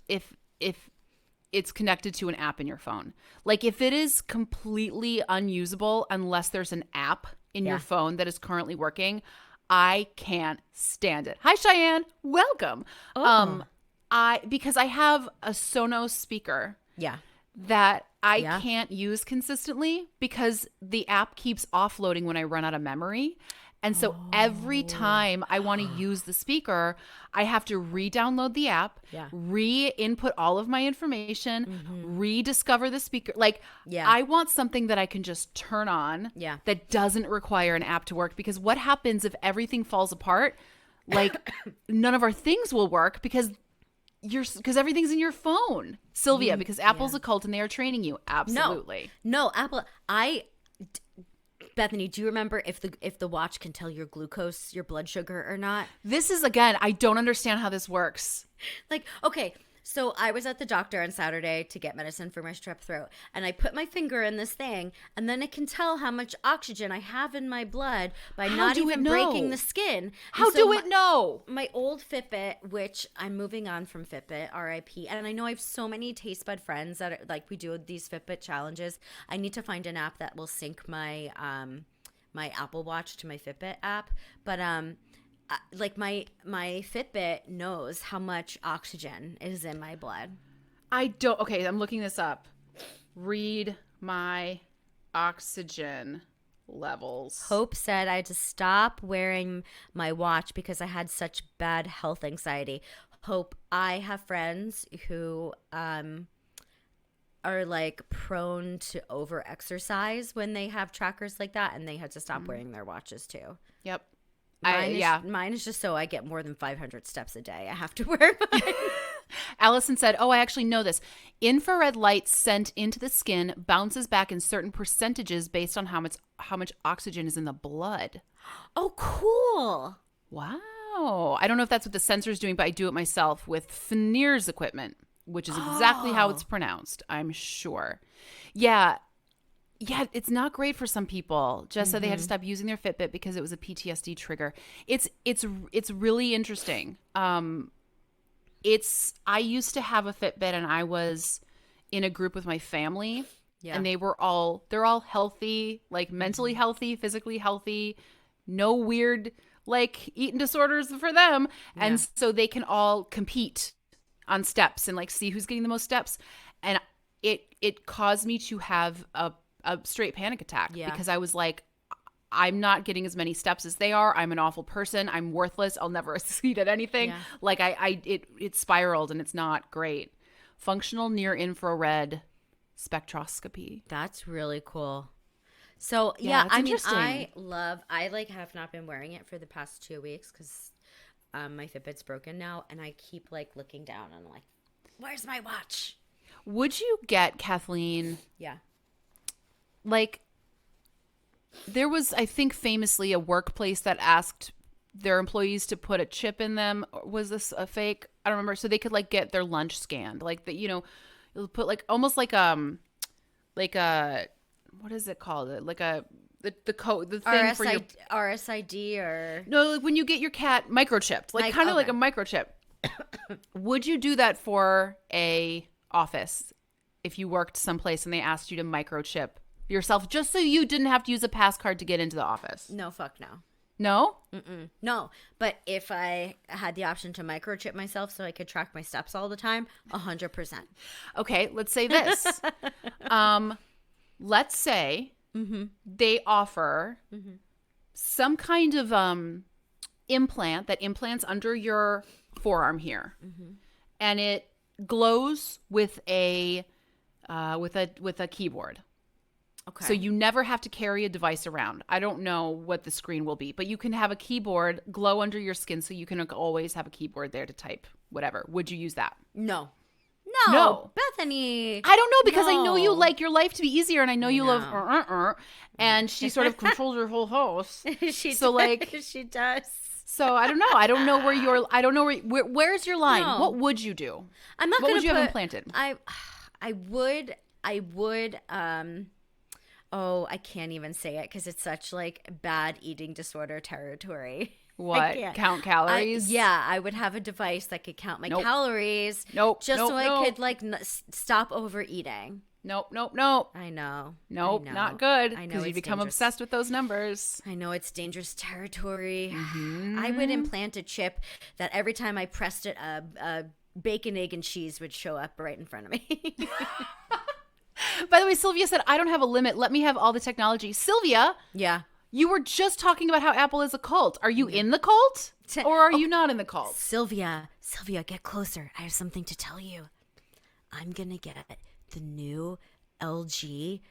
it's connected to an app in your phone. Like if it is completely unusable unless there's an app in your phone that is currently working, I can't stand it. Hi, Cheyenne. Welcome. Oh. Because I have a Sonos speaker. Yeah. That I can't use consistently because the app keeps offloading when I run out of memory. And so every time I want to use the speaker, I have to re-download the app, re-input all of my information, rediscover the speaker. Like, I want something that I can just turn on that doesn't require an app to work. Because what happens if everything falls apart? Like, none of our things will work because everything's in your phone. Sylvia, because Apple's a cult and they are training you. Absolutely. No, Apple. Bethany, do you remember if the watch can tell your glucose, your blood sugar or not? This is, again, I don't understand how this works. Like, okay, so I was at the doctor on Saturday to get medicine for my strep throat, and I put my finger in this thing, and then it can tell how much oxygen I have in my blood by not even breaking the skin. How do it know? My old Fitbit, which I'm moving on from Fitbit, RIP, and I know I have so many Tastebud friends that are, like, we do these Fitbit challenges. I need to find an app that will sync my my Apple Watch to my Fitbit app, but like my Fitbit knows how much oxygen is in my blood. Okay, I'm looking this up. Read my oxygen levels. Hope said I had to stop wearing my watch because I had such bad health anxiety. Hope, I have friends who are like prone to over exercise when they have trackers like that, and they had to stop wearing their watches too. Yep. Mine is just so I get more than 500 steps a day. I have to wear mine. Allison said, I actually know this. Infrared light sent into the skin bounces back in certain percentages based on how much oxygen is in the blood. Oh, cool. Wow. I don't know if that's what the sensor's doing, but I do it myself with Finier's equipment, which is exactly how it's pronounced, I'm sure. Yeah, it's not great for some people. Jess said they had to stop using their Fitbit because it was a PTSD trigger. It's really interesting. I used to have a Fitbit, and I was in a group with my family, and they're all healthy, like mentally healthy, physically healthy, no weird like eating disorders for them, and so they can all compete on steps and like see who's getting the most steps, and it caused me to have a straight panic attack because I was like, I'm not getting as many steps as they are. I'm an awful person. I'm worthless. I'll never succeed at anything. Yeah. Like it spiraled, and it's not great. Functional near infrared spectroscopy. That's really cool. So I mean, I like have not been wearing it for the past 2 weeks because my Fitbit's broken now, and I keep like looking down and I'm like, where's my watch? Would you get, Kathleen? Yeah. Like, there was, I think, famously a workplace that asked their employees to put a chip in them. Was this a fake? I don't remember. So they could like get their lunch scanned. Like that, you'll put like almost like a what is it called? Like the code, the thing for your RSID or no, like when you get your cat microchipped, like kind of like a microchip. Would you do that for a office if you worked someplace and they asked you to microchip yourself just so you didn't have to use a pass card to get into the office? No, fuck no. No? Mm-mm. No, but if I had the option to microchip myself so I could track my steps all the time, 100%. Okay, let's say this. Let's say they offer some kind of implant that implants under your forearm here, and it glows with a keyboard. Okay. So you never have to carry a device around. I don't know what the screen will be, but you can have a keyboard glow under your skin so you can always have a keyboard there to type whatever. Would you use that? No. Bethany. I don't know because I know you like your life to be easier, and I know you love and she sort of controls your whole house. She does. So I don't know. I don't know where's your line? No. What would you do? I'm not What going would to you have implanted? I would I can't even say it because it's such like bad eating disorder territory. What? Count calories? I would have a device that could count my calories. Nope. Just so I could like stop overeating. Nope. I know. Nope, not good. I know Because you become dangerous. obsessed with those numbers. I know it's dangerous territory. I would implant a chip that every time I pressed it, a bacon, egg, and cheese would show up right in front of me. By the way, Sylvia said, I don't have a limit. Let me have all the technology. Sylvia. Yeah. You were just talking about how Apple is a cult. Are you in the cult? Or are you not in the cult? Sylvia, get closer. I have something to tell you. I'm going to get the new LG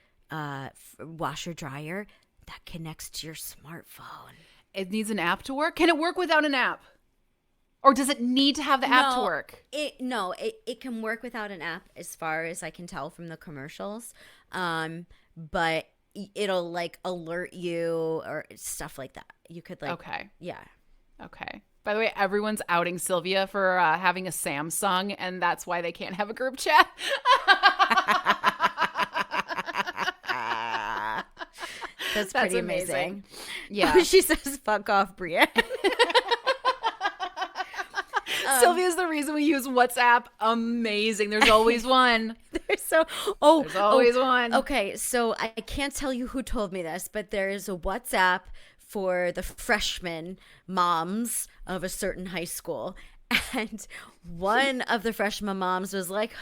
washer dryer that connects to your smartphone. It needs an app to work? Can it work without an app? Or does it need to have the app to work? It can work without an app as far as I can tell from the commercials. But it'll like alert you or stuff like that. You could like Okay. Yeah. Okay. By the way, everyone's outing Sylvia for having a Samsung, and that's why they can't have a group chat. That's pretty amazing. Yeah. She says, fuck off, Brienne. Sylvia's the reason we use WhatsApp. Amazing. There's always one. There's always one. Okay, so I can't tell you who told me this, but there is a WhatsApp for the freshman moms of a certain high school. And one of the freshman moms was like,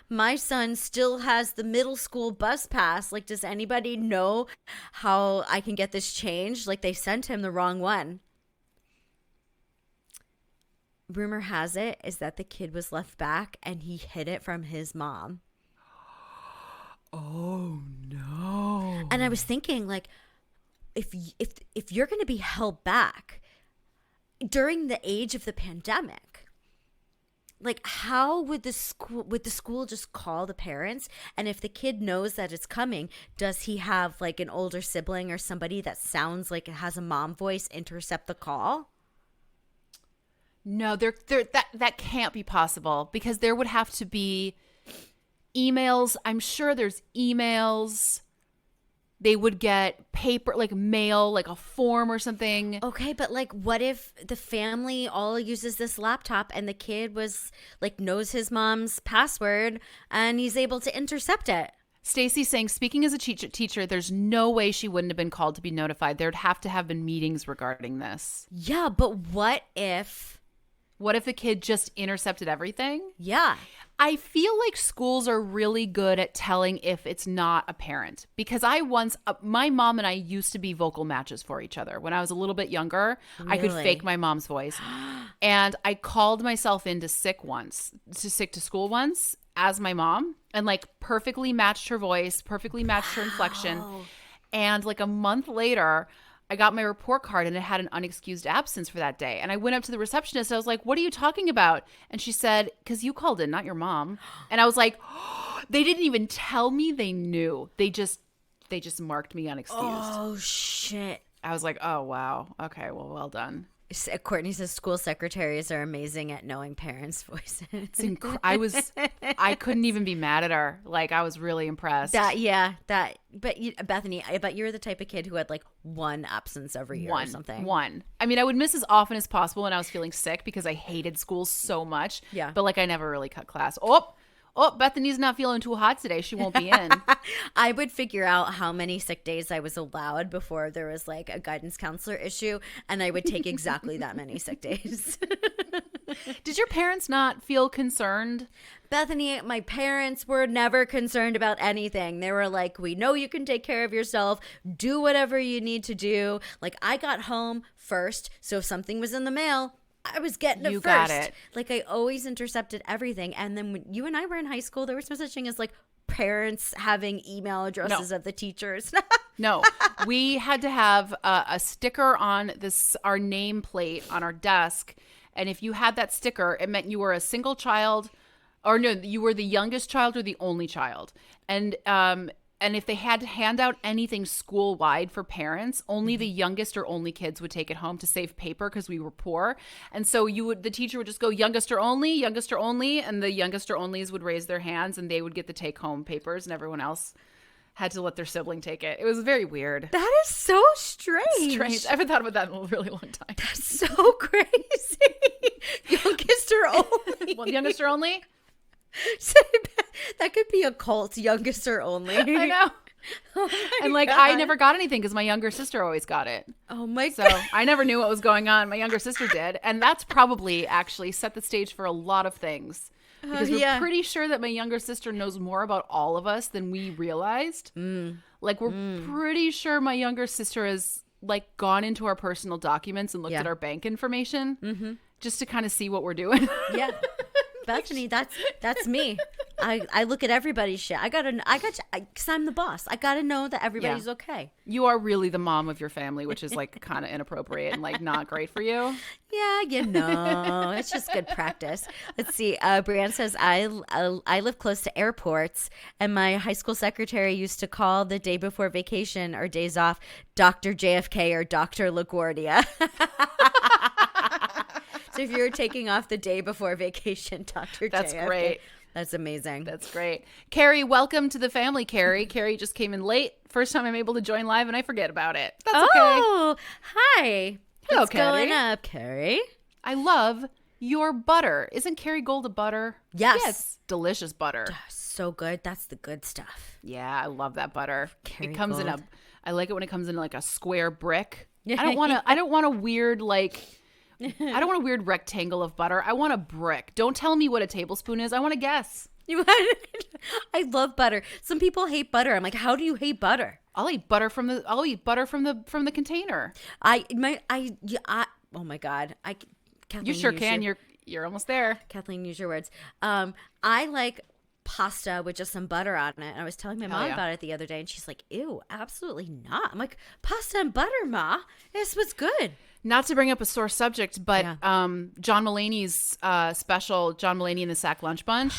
my son still has the middle school bus pass. Like, does anybody know how I can get this changed? Like, they sent him the wrong one. Rumor has it is that the kid was left back and he hid it from his mom. Oh, no. And I was thinking, like, if you're going to be held back during the age of the pandemic, like, how would the school just call the parents? And if the kid knows that it's coming, does he have like an older sibling or somebody that sounds like it has a mom voice intercept the call? No, that can't be possible because there would have to be emails. I'm sure there's emails. They would get paper, like mail, like a form or something. Okay, but like what if the family all uses this laptop and the kid was like knows his mom's password and he's able to intercept it? Stacy's saying, speaking as a teacher, there's no way she wouldn't have been called to be notified. There'd have to have been meetings regarding this. Yeah, but what if the kid just intercepted everything? Yeah. I feel like schools are really good at telling if it's not a parent because my mom and I used to be vocal matches for each other. When I was a little bit younger, Really? I could fake my mom's voice. And I called myself into sick to school once as my mom and like perfectly matched her voice, perfectly matched her inflection. And like a month later, I got my report card and it had an unexcused absence for that day. And I went up to the receptionist. I was like, what are you talking about? And she said, because you called in, not your mom. And I was like, they didn't even tell me they knew. They just marked me unexcused. Oh, shit. I was like, oh, wow. Okay, well done. Courtney says school secretaries are amazing at knowing parents' voices. I couldn't even be mad at her. Like, I was really impressed. But Bethany, I bet you're the type of kid who had like one absence every year or something. One. I mean, I would miss as often as possible when I was feeling sick because I hated school so much. Yeah. But like, I never really cut class. Oh, Bethany's not feeling too hot today. She won't be in. I would figure out how many sick days I was allowed before there was like a guidance counselor issue, and I would take exactly that many sick days. Did your parents not feel concerned? Bethany, my parents were never concerned about anything. They were like, we know you can take care of yourself. Do whatever you need to do. Like, I got home first, so if something was in the mail, I was getting it You first. got it. Like, I always intercepted everything. And then when you and I were in high school, there was no such thing as like parents having email addresses of the teachers. No, we had to have a sticker on our nameplate on our desk. And if you had that sticker, it meant you were a single child, or no, you were the youngest child or the only child. And if they had to hand out anything school-wide for parents, only the youngest or only kids would take it home to save paper because we were poor. And so the teacher would just go youngest or only, and the youngest or onlys would raise their hands and they would get the take-home papers and everyone else had to let their sibling take it. It was very weird. That is so strange. I haven't thought about that in a really long time. That's so crazy. Youngest or only. Well, youngest or only? That could be a cult, youngest or only. I know. Oh and like, God. I never got anything because my younger sister always got it. Oh my God. So I never knew what was going on. My younger sister did. And that's probably actually set the stage for a lot of things. Because we're pretty sure that my younger sister knows more about all of us than we realized. Like, we're pretty sure my younger sister has like gone into our personal documents and looked at our bank information just to kind of see what we're doing. Yeah. Bethany, that's me. I look at everybody's shit. Because I'm the boss. I gotta know that everybody's okay. You are really the mom of your family, which is like kind of inappropriate and like not great for you. Yeah, it's just good practice. Let's see. Brianne says, I live close to airports, and my high school secretary used to call the day before vacation or days off Dr. JFK or Dr. LaGuardia. So if you're taking off the day before vacation, Dr. That's JFK. Great. That's amazing. That's great. Carrie, welcome to the family, Carrie. Carrie just came in late. First time I'm able to join live, and I forget about it. That's okay. Oh, hi. Hello, What's Carrie. going up, Carrie? I love your butter. Isn't Carrie Gold a butter? Yes. Delicious butter. So good. That's the good stuff. Yeah, I love that butter. Carrie it comes Gold. I like it when it comes in like a square brick. I don't want a weird like I don't want a weird rectangle of butter. I want a brick. Don't tell me what a tablespoon is. I want to guess. I love butter. Some people hate butter. I'm like, how do you hate butter? I'll eat butter from the container. Oh my God. Kathleen, you sure can. You're almost there. Kathleen, use your words. I like pasta with just some butter on it. And I was telling my mom about it the other day, and she's like, ew, absolutely not. I'm like, pasta and butter, Ma. This was good. Not to bring up a sore subject, but John Mulaney's special, John Mulaney and the Sack Lunch Bunch,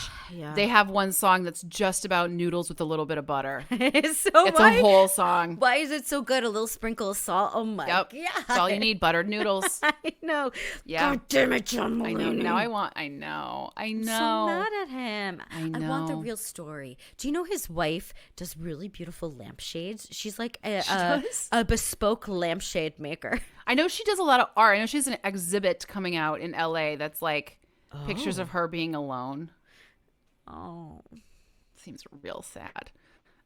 they have one song that's just about noodles with a little bit of butter. It's a whole song. Why is it so good? A little sprinkle of salt. Oh my God. That's all you need, buttered noodles. I know. Yeah. God damn it, John Mulaney. I know. Now I know. I'm so mad at him. I know. I want the real story. Do you know his wife does really beautiful lampshades? She's like a bespoke lampshade maker. I know she does a lot of art. I know she has an exhibit coming out in LA that's like pictures of her being alone. Oh. Seems real sad.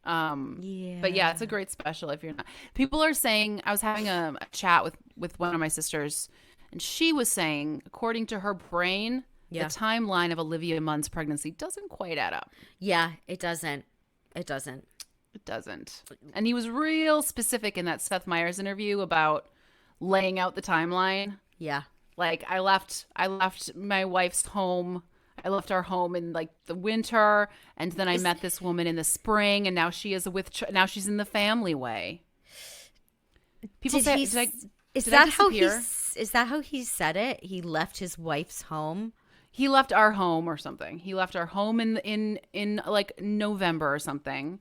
But yeah, it's a great special if you're not. People are saying, I was having a chat with one of my sisters, and she was saying, according to her brain, the timeline of Olivia Munn's pregnancy doesn't quite add up. Yeah, it doesn't. It doesn't. And he was real specific in that Seth Meyers interview about laying out the timeline. Yeah. Like, I left my wife's home. I left our home in like the winter, and then I met this woman in the spring, and now she is now she's in the family way. People say, is that how he said it? He left his wife's home. He left our home or something. He left our home in like November or something,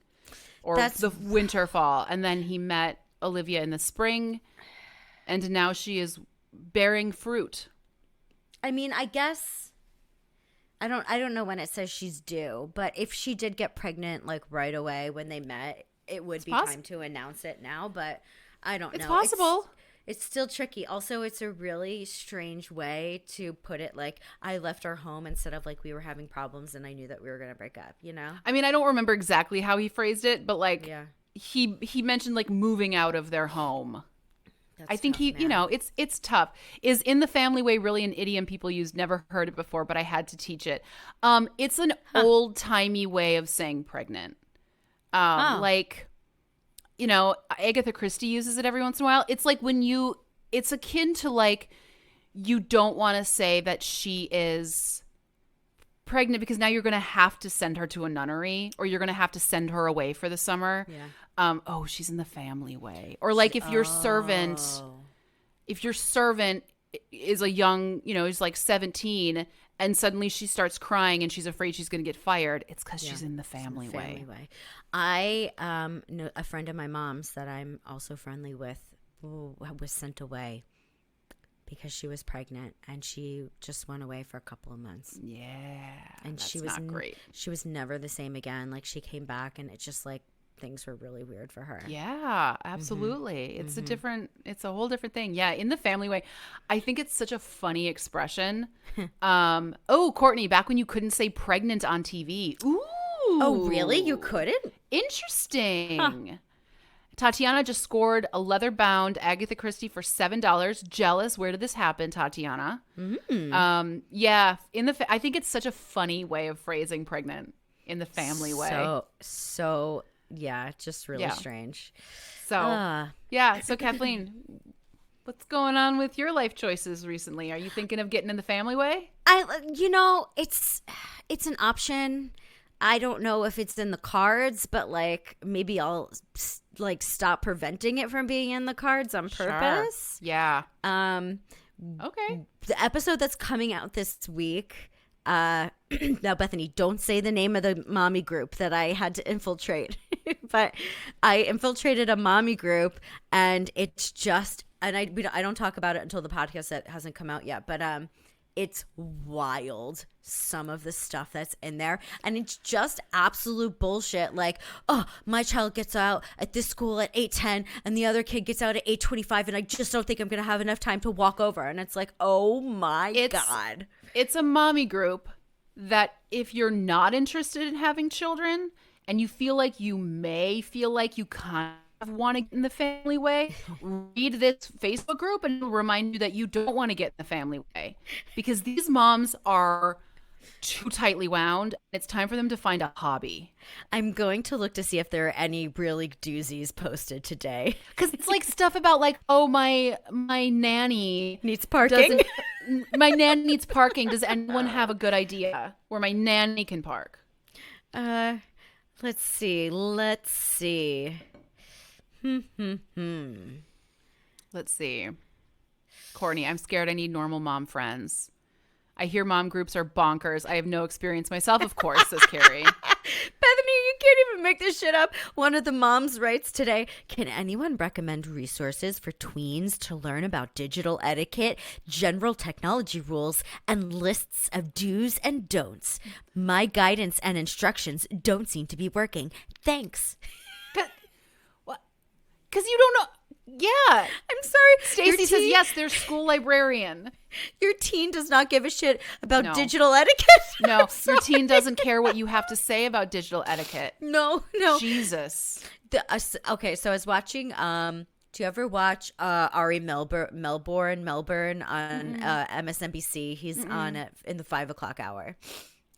or the winter, fall, and then he met Olivia in the spring. And now she is bearing fruit. I mean, I guess I don't know when it says she's due, but if she did get pregnant like right away when they met, it would be time to announce it now, but I don't know. It's possible. It's still tricky. Also, it's a really strange way to put it. Like, I left our home instead of like we were having problems and I knew that we were going to break up, you know? I mean, I don't remember exactly how he phrased it, but like he mentioned like moving out of their home. I think tough, man. you know, it's tough. Is in the family way really an idiom people use? Never heard it before, but I had to teach it. It's an old-timey way of saying pregnant. Like, you know, Agatha Christie uses it every once in a while. It's like it's akin to like, you don't want to say that she is pregnant because now you're going to have to send her to a nunnery, or you're going to have to send her away for the summer. Yeah. Oh, she's in the family way. Or like if your servant is a young, you know, is like 17 and suddenly she starts crying and she's afraid she's going to get fired, it's because she's in the family way. I know a friend of my mom's that I'm also friendly with was sent away because she was pregnant and she just went away for a couple of months. Yeah. And that's she was not great. She was never the same again. Like, she came back and it's just like things were really weird for her. Yeah, absolutely. It's a whole different thing. Yeah, in the family way. I think it's such a funny expression. Courtney, back when you couldn't say pregnant on TV. Ooh. Oh, really? You couldn't? Interesting. Huh. Tatiana just scored a leather-bound Agatha Christie for $7. Jealous. Where did this happen, Tatiana? Yeah, I think it's such a funny way of phrasing pregnant in the family way. So yeah, just really strange. So so Kathleen, what's going on with your life choices recently? Are you thinking of getting in the family way? It's an option. I don't know if it's in the cards, but like maybe I'll like stop preventing it from being in the cards on purpose. Sure. Yeah. Okay. The episode that's coming out this week. Now, Bethany, don't say the name of the mommy group that I had to infiltrate, but I infiltrated a mommy group, and it's just, and I don't talk about it until the podcast that hasn't come out yet, but it's wild, some of the stuff that's in there, and it's just absolute bullshit. Like, oh, my child gets out at this school at 8:10 and the other kid gets out at 8:25, and I just don't think I'm gonna have enough time to walk over. And it's like, oh my God. It's a mommy group that if you're not interested in having children and you feel like you may feel like you kind of want to get in the family way, read this Facebook group and it'll remind you that you don't want to get in the family way, because these moms are too tightly wound. It's time for them to find a hobby. I'm going to look to see if there are any really doozies posted today, because it's like stuff about like, oh, my nanny needs parking. My nanny needs parking. Does anyone have a good idea where my nanny can park? Let's see. Let's see. Courtney, I'm scared. I need normal mom friends. I hear mom groups are bonkers. I have no experience myself, of course, says Carrie. Bethany, you can't even make this shit up. One of the moms writes today, can anyone recommend resources for tweens to learn about digital etiquette, general technology rules, and lists of do's and don'ts? My guidance and instructions don't seem to be working. Thanks. What? Because you don't know. Yeah. I'm sorry. Stacy says, yes, there's school librarian. Your teen does not give a shit about digital etiquette. No, your teen doesn't care what you have to say about digital etiquette. No. Jesus. Okay, so I was watching, do you ever watch Ari Melbourne on MSNBC? He's on it in the 5 o'clock hour.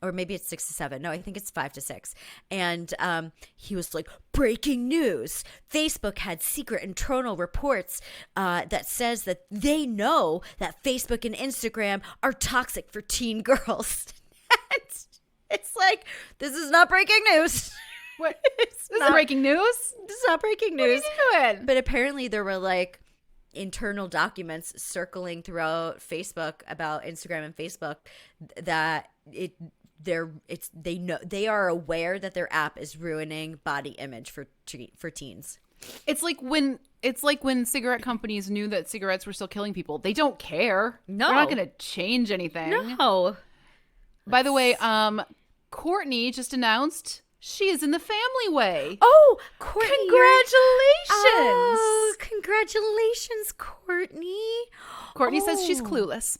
Or maybe it's 6 to 7. No, I think it's 5 to 6. And he was like, breaking news. Facebook had secret internal reports that says that they know that Facebook and Instagram are toxic for teen girls. It's like, this is not breaking news. What? This is breaking news? This is not breaking news. What are you doing? But apparently there were like internal documents circling throughout Facebook about Instagram and Facebook that they are aware that their app is ruining body image for teens. It's like when cigarette companies knew that cigarettes were still killing people. They don't care. No. They're not going to change anything. No. By the way, Courtney just announced she is in the family way. Oh, Courtney. Congratulations. Oh, congratulations, Courtney. Courtney says she's clueless.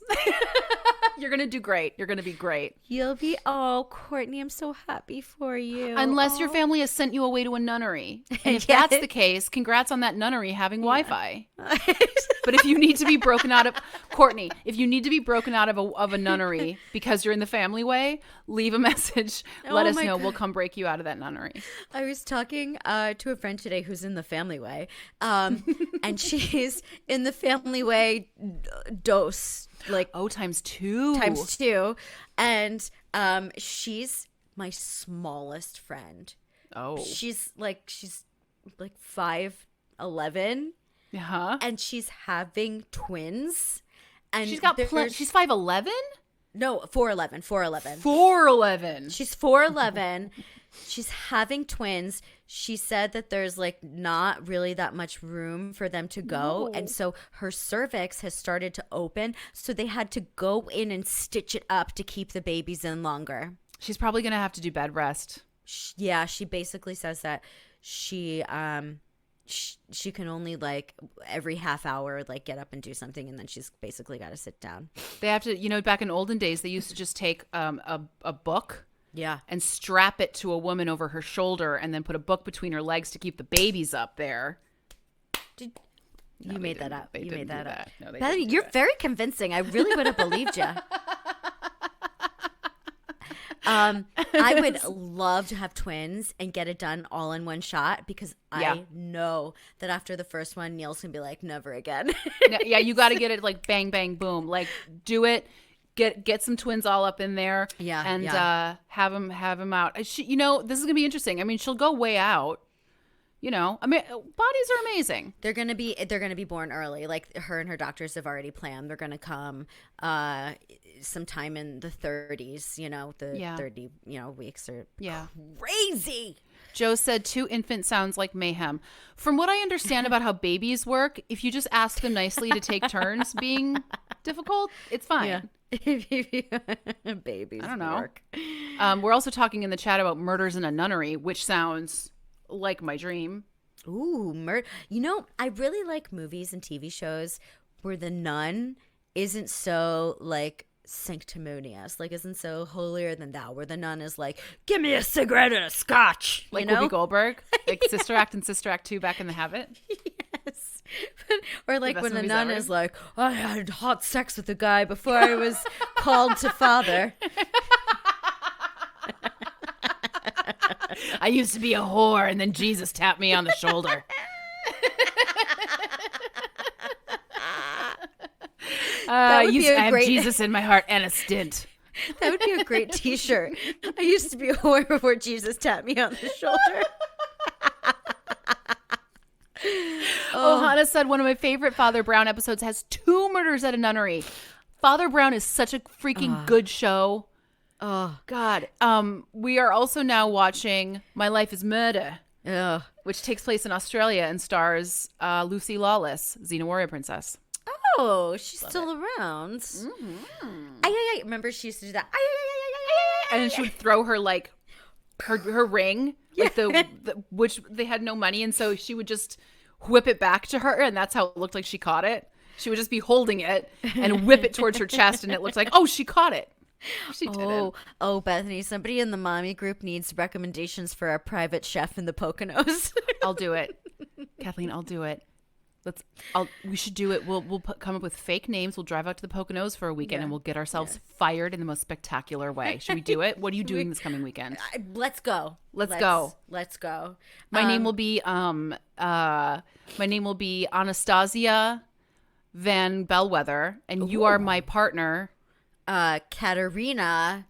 You're going to do great. You're going to be great. You'll be, Courtney, I'm so happy for you. Unless your family has sent you away to a nunnery. And if that's the case, congrats on that nunnery having Wi-Fi. But if you need to be broken out of, Courtney, if you need to be broken out of a nunnery because you're in the family way, leave a message. Let us know. God. We'll come break you out of that nunnery. I was talking to a friend today who's in the family way. And she's in the family way dose. Like times two. And she's my smallest friend. She's like 5'11". Uh-huh. And she's having twins. And she's got she's 5'11"? No, 4'11". 4'11". She's 4'11". She's having twins. She said that there's like not really that much room for them to go. And so her cervix has started to open. So they had to go in and stitch it up to keep the babies in longer. She's probably going to have to do bed rest. Yeah, she basically says that she can only like every half hour like get up and do something, and then she's basically got to sit down. They have to, back in olden days, they used to just take a book. Yeah. And strap it to a woman over her shoulder and then put a book between her legs to keep the babies up there. You made that up. You made that up. No, Bethany, you're very convincing. I really would have believed you. I would love to have twins and get it done all in one shot because I know that after the first one, Neil's going to be like, never again. Yeah, you got to get it like bang, bang, boom. Like do it. Get some twins all up in there, and have them out. This is gonna be interesting. I mean, she'll go way out. I mean, bodies are amazing. They're gonna be born early. Like her and her doctors have already planned. They're gonna come sometime in the 30s. 30 weeks are crazy. Joe said 2 infants sounds like mayhem. From what I understand about how babies work, if you just ask them nicely to take turns being difficult, it's fine. Yeah. Babies. I don't know. Work. We're also talking in the chat about murders in a nunnery, which sounds like my dream. Ooh, I really like movies and TV shows where the nun isn't so like sanctimonious, like isn't so holier than thou, where the nun is like, give me a cigarette and a scotch. Like Whoopi Goldberg, like Sister Act and Sister Act 2 Back in the Habit. Yes. Or like when the nun is like, I had hot sex with a guy before I was called to father. I used to be a whore and then Jesus tapped me on the shoulder. I have Jesus in my heart and a stint. That would be a great t-shirt. I used to be a whore before Jesus tapped me on the shoulder. Hannah said one of my favorite Father Brown episodes has 2 murders at a nunnery. Father Brown is such a freaking good show. Oh, God. We are also now watching My Life is Murder, which takes place in Australia and stars Lucy Lawless, Xena Warrior Princess. Oh, she's still around. Mm-hmm. I remember she used to do that. And then she would throw her like her ring, like the which they had no money, and so she would just whip it back to her, and that's how it looked like she caught it. She would just be holding it and whip it towards her chest, and it looked like, oh, she caught it. She didn't. Oh, Bethany, somebody in the mommy group needs recommendations for our private chef in the Poconos. I'll do it, Kathleen. I'll do it. We should do it. We'll come up with fake names. We'll drive out to the Poconos for a weekend and we'll get ourselves fired in the most spectacular way. Should we do it? What are you doing this coming weekend? Let's go. Let's go. My name will be Anastasia Van Bellwether, and you are my partner, Katerina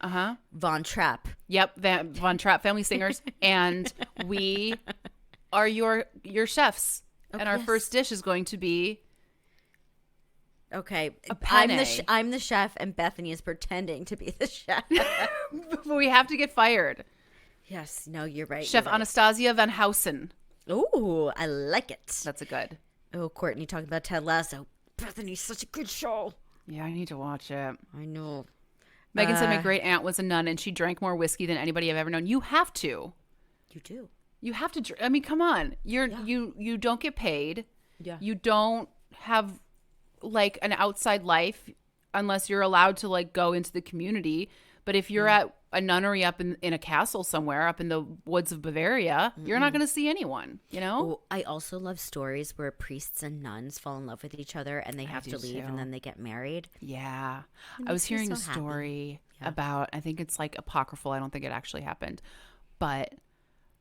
Von Trapp. Yep, Von Trapp, Family Singers, and we are your chefs. And our first dish is going to be a penne. I'm the chef, and Bethany is pretending to be the chef. But we have to get fired. Yes, no, you're right. Chef Anastasia Van Housen. Ooh, I like it. That's a good. Oh, Courtney talking about Ted Lasso. Bethany, such a good show. Yeah, I need to watch it. I know. Megan said my great aunt was a nun and she drank more whiskey than anybody I've ever known. You have to. You do. You have to. I mean, come on. You don't get paid. Yeah. You don't have like an outside life unless you're allowed to like go into the community. But if you're at a nunnery up in a castle somewhere up in the woods of Bavaria, you're not going to see anyone, you know? Oh, I also love stories where priests and nuns fall in love with each other and they have to leave and then they get married. Yeah. I was hearing a story about, I think it's like apocryphal. I don't think it actually happened. But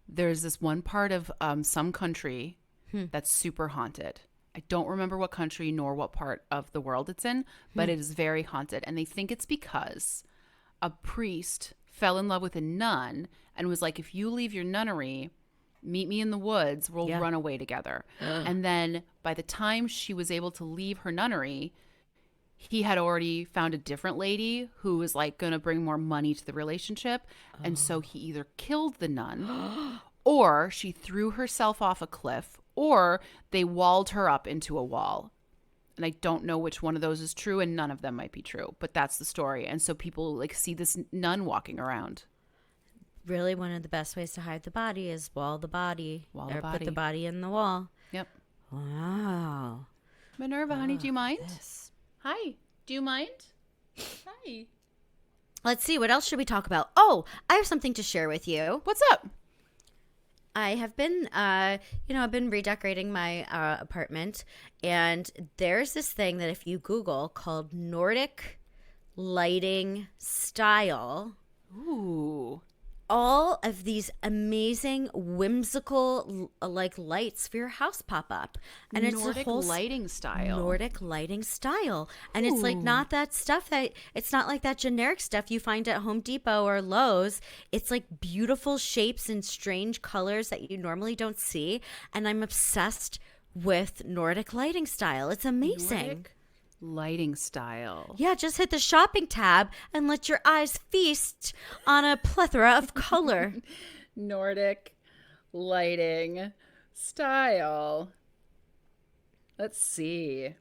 there's this one part of some country that's super haunted. I don't remember what country nor what part of the world it's in, but it is very haunted. And they think it's because a priest fell in love with a nun and was like, if you leave your nunnery, meet me in the woods, we'll run away together. And then by the time she was able to leave her nunnery, he had already found a different lady who was like going to bring more money to the relationship. And so he either killed the nun or she threw herself off a cliff or they walled her up into a wall. And I don't know which one of those is true, and none of them might be true. But that's the story. And so people like see this nun walking around. Really, one of the best ways to hide the body is wall the body. Put the body in the wall. Yep. Wow. Minerva, honey, do you mind? Hi. Do you mind? Hi. Let's see. What else should we talk about? Oh, I have something to share with you. What's up? I have been, I've been redecorating my apartment, and there's this thing that if you Google called Nordic lighting style. Ooh. All of these amazing, whimsical, like lights for your house pop up, and it's Nordic a whole lighting style. Nordic lighting style, and Ooh. it's like not that stuff that it's not like that generic stuff you find at Home Depot or Lowe's. It's like beautiful shapes and strange colors that you normally don't see, and I'm obsessed with Nordic lighting style. It's amazing. Nordic lighting style. Yeah, just hit the shopping tab and let your eyes feast on a plethora of color. Nordic lighting style. Let's see.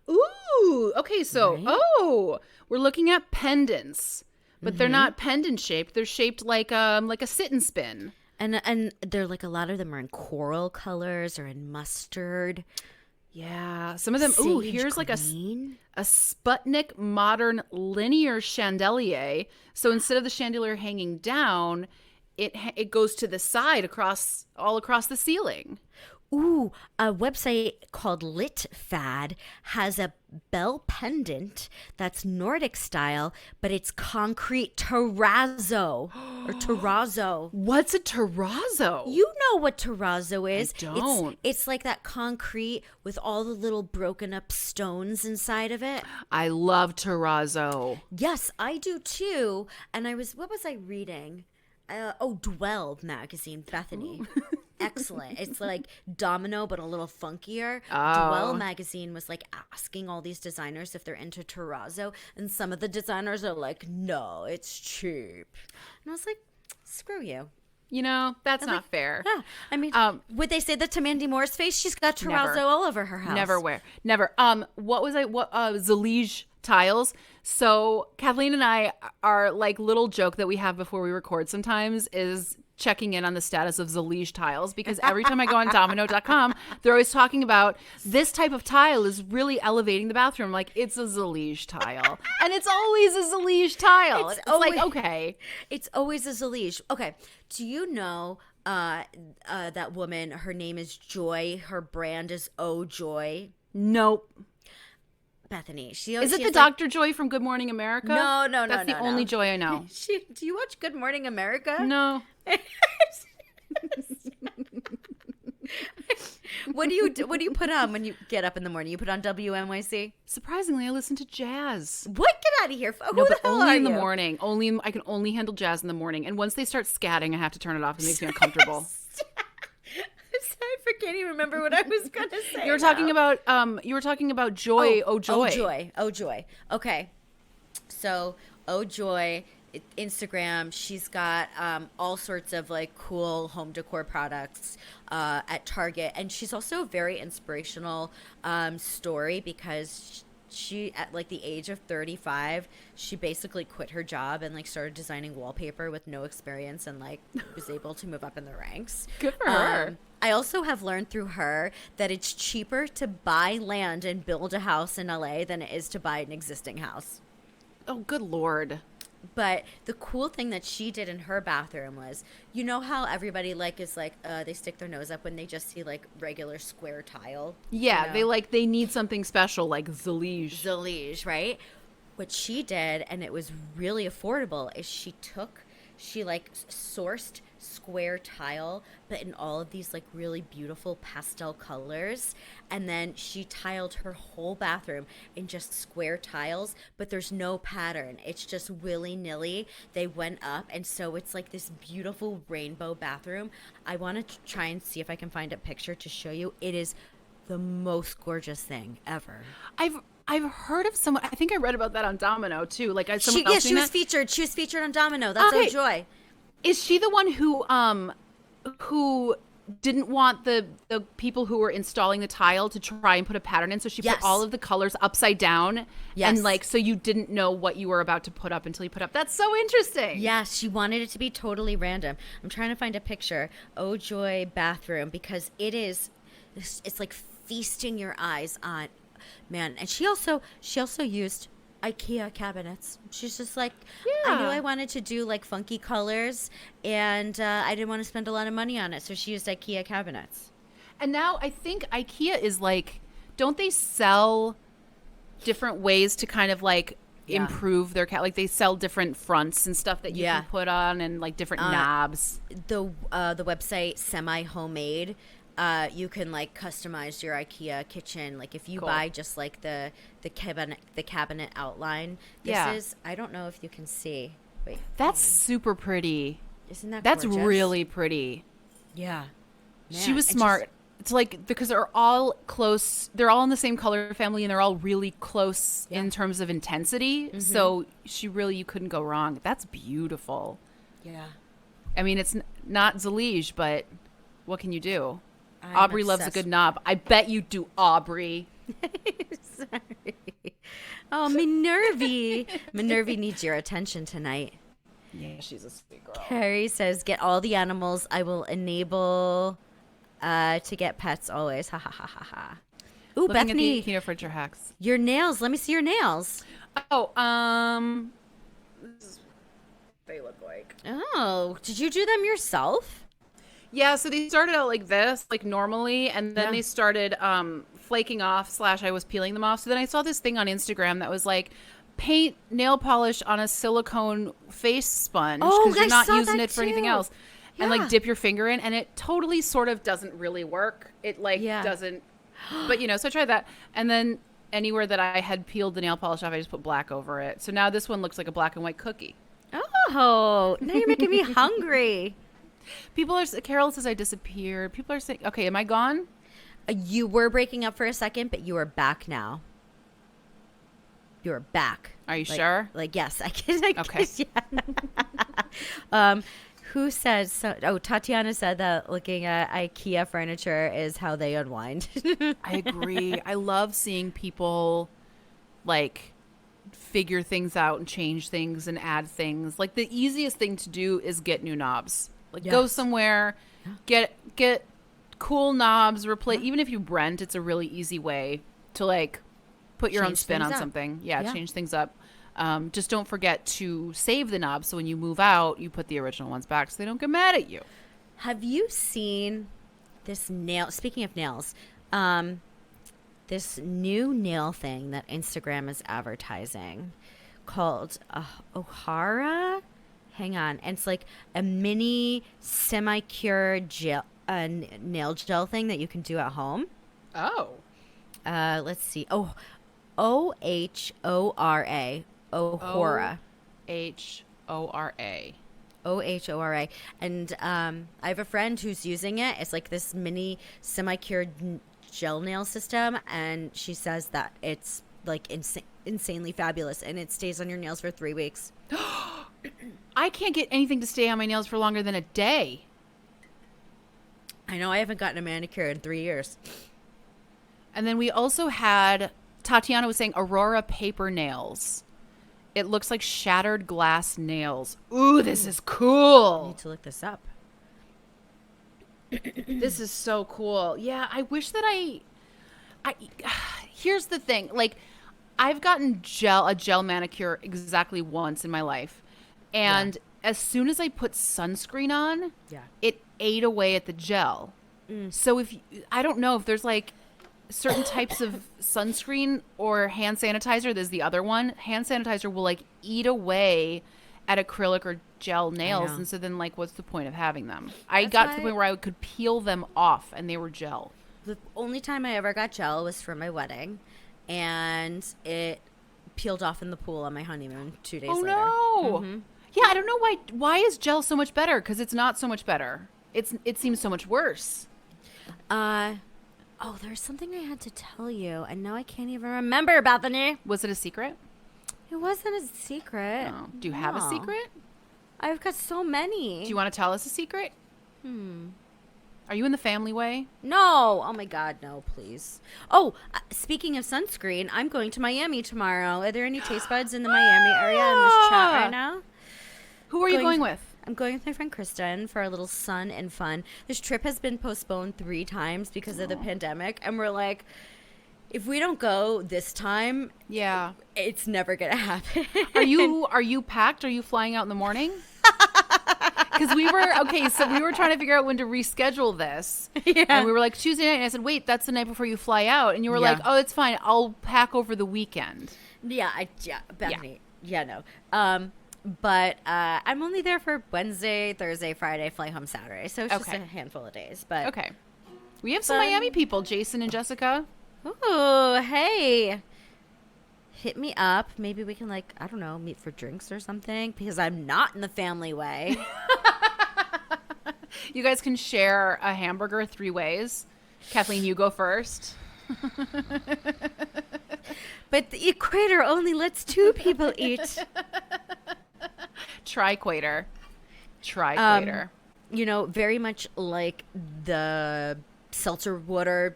Ooh, okay, so we're looking at pendants, but they're not pendant shaped. They're shaped like a sit and spin. And they're like a lot of them are in coral colors or in mustard. Yeah, some of them. Ooh, here's like a Sputnik modern linear chandelier. So instead of the chandelier hanging down, it goes to the side all across the ceiling. Ooh, a website called LitFad has a bell pendant that's Nordic style, but it's concrete terrazzo or terrazzo. What's a terrazzo? You know what terrazzo is. I don't. It's like that concrete with all the little broken up stones inside of it. I love terrazzo. Yes, I do too. And what was I reading? Dwell magazine, Bethany. Excellent. It's like Domino, but a little funkier. Oh. Dwell magazine was like asking all these designers if they're into terrazzo, and some of the designers are like, "No, it's cheap." And I was like, "Screw you." You know, that's not fair. Yeah, I mean, would they say that to Mandy Moore's face? She's got terrazzo all over her house. Never. Zalige tiles. So Kathleen and I, our like little joke that we have before we record sometimes is checking in on the status of Zalige tiles, because every time I go on domino.com, they're always talking about this type of tile is really elevating the bathroom. Like, it's a Zalige tile. And it's always a Zalige tile. It's always, like, okay. It's always a Zalige. Okay. Do you know that woman, her name is Joy. Her brand is Oh Joy. Nope. Bethany. Is it the Dr. Joy from Good Morning America? No. That's the only Joy I know. Do you watch Good Morning America? No. What do you put on when you get up in the morning? You put on WNYC? Surprisingly, I listen to jazz. What? Get out of here. No, but only in the morning. I can only handle jazz in the morning. And once they start scatting, I have to turn it off. It makes me uncomfortable. I can't even remember what I was going to say. You were talking about Joy. Oh Joy. Oh Joy. Okay. So Oh Joy Instagram. She's got all sorts of like cool home decor products at Target, and she's also a very inspirational story because she at like the age of 35 she basically quit her job and like started designing wallpaper with no experience and like was able to move up in the ranks. Good for her. I also have learned through her that it's cheaper to buy land and build a house in LA than it is to buy an existing house. Oh, good Lord. But the cool thing that she did in her bathroom was, you know how everybody like is like they stick their nose up when they just see like regular square tile. Yeah, you know? they need something special like Zalige, right? What she did, and it was really affordable, is she like sourced square tile, but in all of these like really beautiful pastel colors, and then she tiled her whole bathroom in just square tiles, but there's no pattern. It's just willy-nilly. They went up, and so it's like this beautiful rainbow bathroom. I want to try and see if I can find a picture to show you. It is the most gorgeous thing ever. I've heard of someone. I think I read about that on Domino too. Like she was featured. She was featured on Domino. That's okay. Oh Joy. Is she the one who didn't want the people who were installing the tile to try and put a pattern in? So she put all of the colors upside down. Yes. And like so you didn't know what you were about to put up until you put up. That's so interesting. Yes, she wanted it to be totally random. I'm trying to find a picture. Oh Joy bathroom, because it's like feasting your eyes on, man. And she also used IKEA cabinets. She's just like, I knew I wanted to do like funky colors, and I didn't want to spend a lot of money on it, so she used IKEA cabinets. And now I think IKEA is like, don't they sell different ways to kind of like improve their like they sell different fronts and stuff that you can put on, and like different knobs. The website Semi Homemade. You can like customize your IKEA kitchen. Like if you buy just like the cabinet outline. This is, I don't know if you can see. Wait, that's super pretty. Isn't that That's gorgeous? Really pretty. Yeah. Man. She was smart. It's like because they're all close. They're all in the same color family, and they're all really close in terms of intensity. Mm-hmm. So you couldn't go wrong. That's beautiful. Yeah. I mean, it's not Zalige, but what can you do? Aubrey loves a good knob. I bet you do, Aubrey. Sorry. Oh, Minervy needs your attention tonight. Yeah, she's a sweet girl. Carrie says, get all the animals. I will enable to get pets always. Ha ha ha ha ha. Ooh, Looking Bethany. At the Keto Furniture hacks. Your nails. Let me see your nails. Oh, this is what they look like. Oh, did you do them yourself? Yeah, so they started out like this, like normally, and then they started flaking off / I was peeling them off. So then I saw this thing on Instagram that was like, paint nail polish on a silicone face sponge because you're not using it for anything else. Yeah. And like dip your finger in, and it totally sort of doesn't really work. It like doesn't, but so I tried that. And then anywhere that I had peeled the nail polish off, I just put black over it. So now this one looks like a black and white cookie. Oh, now you're making me hungry. Carol says I disappeared. People are saying, okay, am I gone? You were breaking up for a second, but you are back now. You are back. Are you sure? Like, yes, I can. Okay. Yeah. Who says so? Oh, Tatiana said that looking at IKEA furniture is how they unwind. I agree. I love seeing people like figure things out and change things and add things. Like the easiest thing to do is get new knobs. Like go somewhere, get cool knobs, replace. Even if you rent, it's a really easy way to like put your own spin on something. Yeah, change things up. Just don't forget to save the knobs so when you move out, you put the original ones back so they don't get mad at you. Have you seen this nail? Speaking of nails, this new nail thing that Instagram is advertising called O'Hara. Hang on. And it's like a mini semi-cure gel, nail gel thing that you can do at home. Oh. Let's see. Oh, OHORA. O'Hara. OHORA. OHORA. And I have a friend who's using it. It's like this mini semi-cured gel nail system. And she says that it's like insanely fabulous. And it stays on your nails for 3 weeks. I can't get anything to stay on my nails for longer than a day. I know, I haven't gotten a manicure in 3 years. And then we also had, Tatiana was saying, Aurora paper nails. It looks like shattered glass nails. Ooh, this is cool. I need to look this up. This is so cool. Yeah, I wish that I here's the thing. Like, I've gotten a gel manicure exactly once in my life. And as soon as I put sunscreen on, it ate away at the gel. So I don't know if there's like certain types of sunscreen or hand sanitizer. There's the other one. Hand sanitizer will like eat away at acrylic or gel nails. And so then like, what's the point of having them? I got to the point where I could peel them off and they were gel. The only time I ever got gel was for my wedding, and it peeled off in the pool on my honeymoon 2 days later. Oh, no. Yeah, I don't know why is gel so much better? Because it's not so much better. It seems so much worse. There's something I had to tell you, and now I can't even remember, Bethany. Was it a secret? It wasn't a secret. Oh. Do you have a secret? I've got so many. Do you want to tell us a secret? Are you in the family way? No. Oh, my God, no, please. Oh, speaking of sunscreen, I'm going to Miami tomorrow. Are there any Tastebuds in the Miami area in this chat right now? Who are you going with? I'm going with my friend Kristen for a little sun and fun. This trip has been postponed 3 times because of the pandemic. And we're like, if we don't go this time, it's never going to happen. Are you packed? Are you flying out in the morning? Because we were trying to figure out when to reschedule this. And we were like, Tuesday night. And I said, wait, that's the night before you fly out. And you were like, oh, it's fine. I'll pack over the weekend. Bethany. No. But I'm only there for Wednesday, Thursday, Friday, fly home Saturday. So it's just a handful of days. But okay. We have some Miami people, Jason and Jessica. Ooh, hey. Hit me up. Maybe we can, like, I don't know, meet for drinks or something. Because I'm not in the family way. You guys can share a hamburger 3 ways. Kathleen, you go first. But the equator only lets 2 people eat. Tri-quater. Very much like the seltzer water,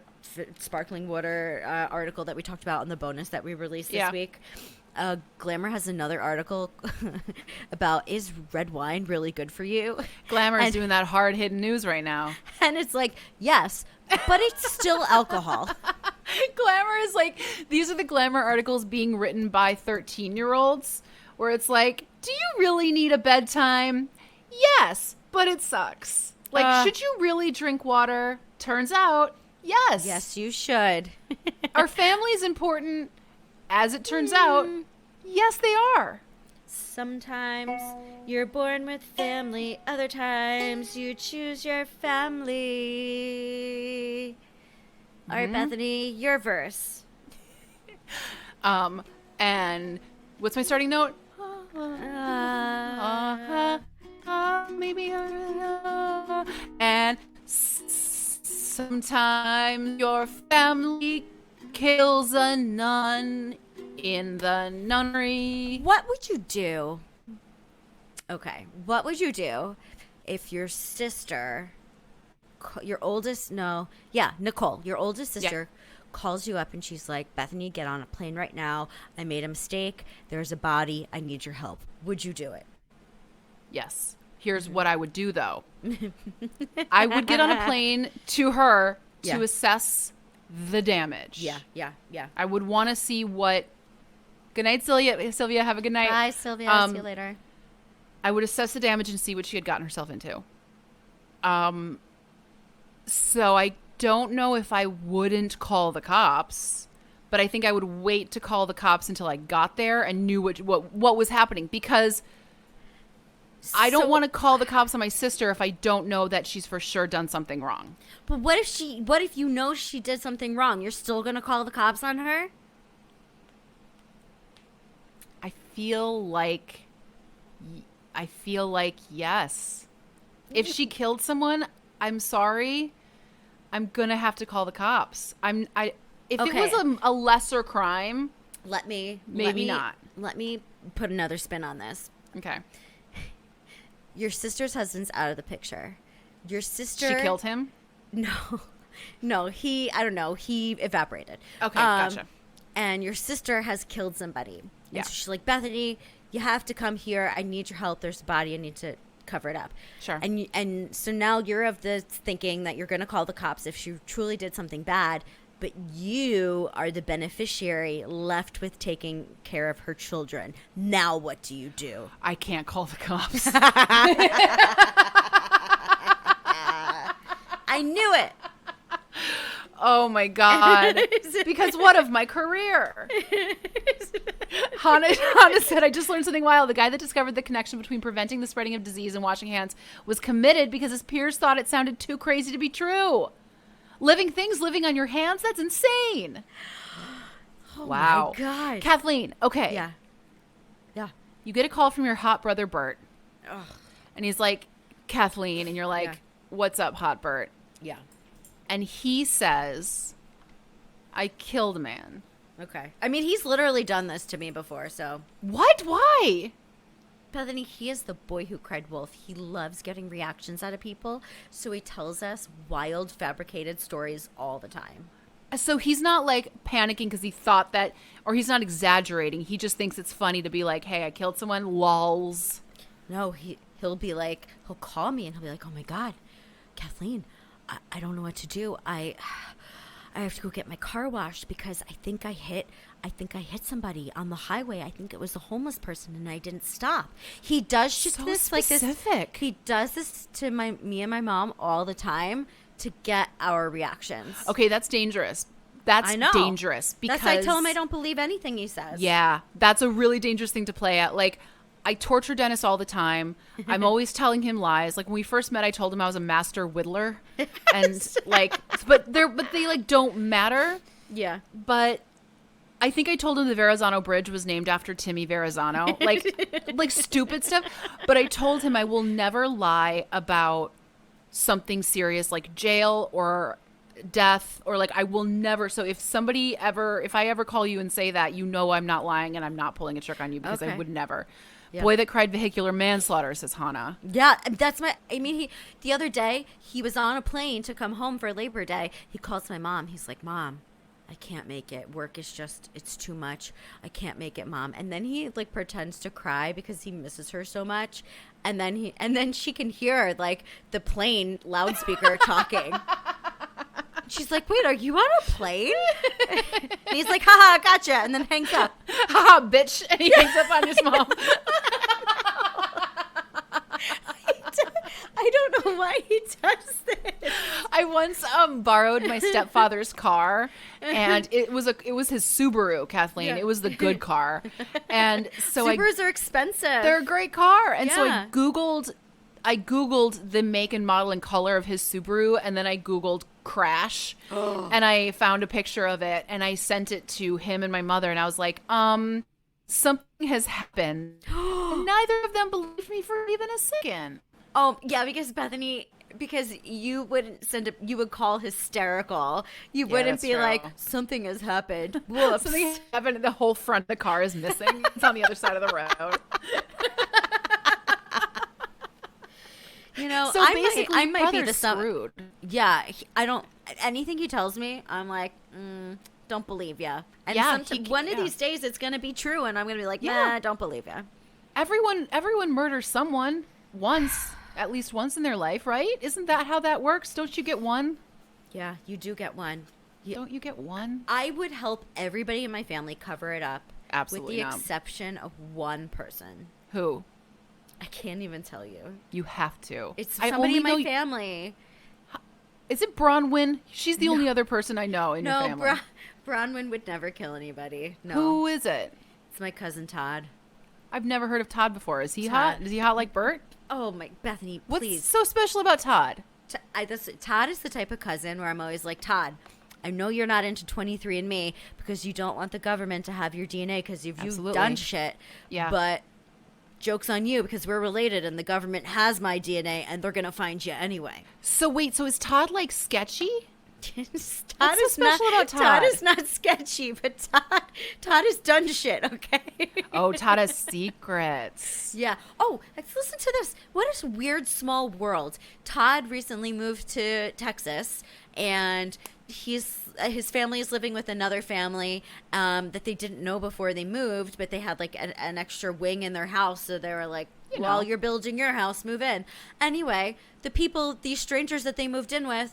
sparkling water article that we talked about in the bonus that we released this week. Glamour has another article about, is red wine really good for you? Glamour is doing that hard-hitting news right now. And it's like, yes, but it's still alcohol. Glamour is like, these are the Glamour articles being written by 13-year-olds where it's like, do you really need a bedtime? Yes, but it sucks. Like, should you really drink water? Turns out, yes. Yes, you should. Are families important? As it turns out, yes, they are. Sometimes you're born with family. Other times you choose your family. All right, Bethany, your verse. And what's my starting note? Maybe. And sometimes your family kills a nun in the nunnery. What would you do? Okay, what would you do if your sister, Nicole, your oldest sister, calls you up and she's like, Bethany, get on a plane right now. I made a mistake. There's a body. I need your help. Would you do it? Yes. Here's what I would do, though. I would get on a plane to her to assess the damage. Yeah. I would want to see what. Good night, Sylvia. Sylvia, have a good night. Bye, Sylvia. See you later. I would assess the damage and see what she had gotten herself into. So I don't know if I wouldn't call the cops, but I think I would wait to call the cops until I got there and knew what was happening, because I don't want to call the cops on my sister if I don't know that she's for sure done something wrong. But what if you know she did something wrong? You're still going to call the cops on her? I feel like yes. If she killed someone, I'm sorry. I'm going to have to call the cops. If it was a lesser crime, maybe not. Let me put another spin on this. Okay. Your sister's husband's out of the picture. Your sister... She killed him? No, I don't know. He evaporated. Okay, gotcha. And your sister has killed somebody. Yeah. And so she's like, Bethany, you have to come here. I need your help. There's a body. I need to cover it up. Sure. And so now you're of the thinking that you're going to call the cops if she truly did something bad, but you are the beneficiary left with taking care of her children. Now what do you do? I can't call the cops. I knew it. Oh my God. Because what of my career? Hannah said, I just learned something wild. The guy that discovered the connection between preventing the spreading of disease and washing hands was committed because his peers thought it sounded too crazy to be true. Living things living on your hands? That's insane. Oh wow. my God. Kathleen, okay. Yeah. Yeah. You get a call from your hot brother, Bert. Ugh. And he's like, Kathleen. And you're like, Yeah. What's up, hot Bert? Yeah. And he says, I killed a man. Okay. I mean, he's literally done this to me before, so. What? Why? Bethany, he is the boy who cried wolf. He loves getting reactions out of people, so he tells us wild, fabricated stories all the time. So he's not like panicking because he thought that, or he's not exaggerating. He just thinks it's funny to be like, hey, I killed someone, lols. No, he'll be like, he'll call me and he'll be like, oh my God, Kathleen, I don't know what to do. I have to go get my car washed because I think I hit somebody on the highway. I think it was a homeless person and I didn't stop. He does just So this specific. like this. He does this to me and my mom all the time to get our reactions. Okay, that's dangerous. That's I know. dangerous because That's why I tell him I don't believe anything he says. Yeah, that's a really dangerous thing to play at. Like, I torture Dennis all the time. I'm always telling him lies. Like when we first met, I told him I was a master whittler, and like, but they like don't matter. Yeah. But I think I told him the Verrazano Bridge was named after Timmy Verrazano, like stupid stuff. But I told him I will never lie about something serious like jail or death, or like I will never. So if I ever call you and say that, you know I'm not lying and I'm not pulling a trick on you because I would never. Yeah. Boy that cried vehicular manslaughter, says Hannah. Yeah, the other day he was on a plane to come home for Labor Day. He calls my mom. He's like, Mom, I can't make it. Work is just, it's too much. I can't make it, Mom. And then he like pretends to cry because he misses her so much. And then she can hear like the plane loudspeaker talking. She's like, wait, are you on a plane? And he's like, haha, gotcha. And then hangs up. Haha, bitch. And he hangs up on his mom. I don't know why he does this. I once borrowed my stepfather's car, and it was his Subaru, Kathleen. Yeah. It was the good car. And so Subarus are expensive. They're a great car. And so I Googled the make and model and color of his Subaru, and then I Googled crash, and I found a picture of it, and I sent it to him and my mother, and I was like, something has happened. And neither of them believed me for even a second. Oh, yeah, because you wouldn't you would call hysterical. You wouldn't be like, something has happened. Whoops. Something has happened. The whole front of the car is missing. It's on the other side of the road. You know, so I might be the screwed. Yeah, I don't. Anything he tells me, I'm like, don't believe ya. And one of these days, it's gonna be true, and I'm gonna be like, nah, don't believe ya. Everyone murders someone once, at least once in their life, right? Isn't that how that works? Don't you get one? Yeah, you do get one. Don't you get one? I would help everybody in my family cover it up. Absolutely with the exception of one person. Who? I can't even tell you. You have to. It's somebody in my family. Is it Bronwyn? She's the only other person I know in your family. No, Bronwyn would never kill anybody. No. Who is it? It's my cousin Todd. I've never heard of Todd before. Is he hot? Is he hot like Bert? Oh, my Bethany, please. What's so special about Todd? Todd is the type of cousin where I'm always like, Todd, I know you're not into 23andMe because you don't want the government to have your DNA because you've done shit. Yeah. But joke's on you because we're related and the government has my DNA and they're going to find you anyway. So wait, so is Todd like sketchy? Todd is special about Todd? Todd is not sketchy, but Todd has done shit, okay? Oh, Todd has secrets. Yeah. Oh, let's listen to this. What a weird small world. Todd recently moved to Texas, and his family is living with another family that they didn't know before they moved, but they had like an extra wing in their house, so they were like, while you're building your house, move in. Anyway, these strangers that they moved in with,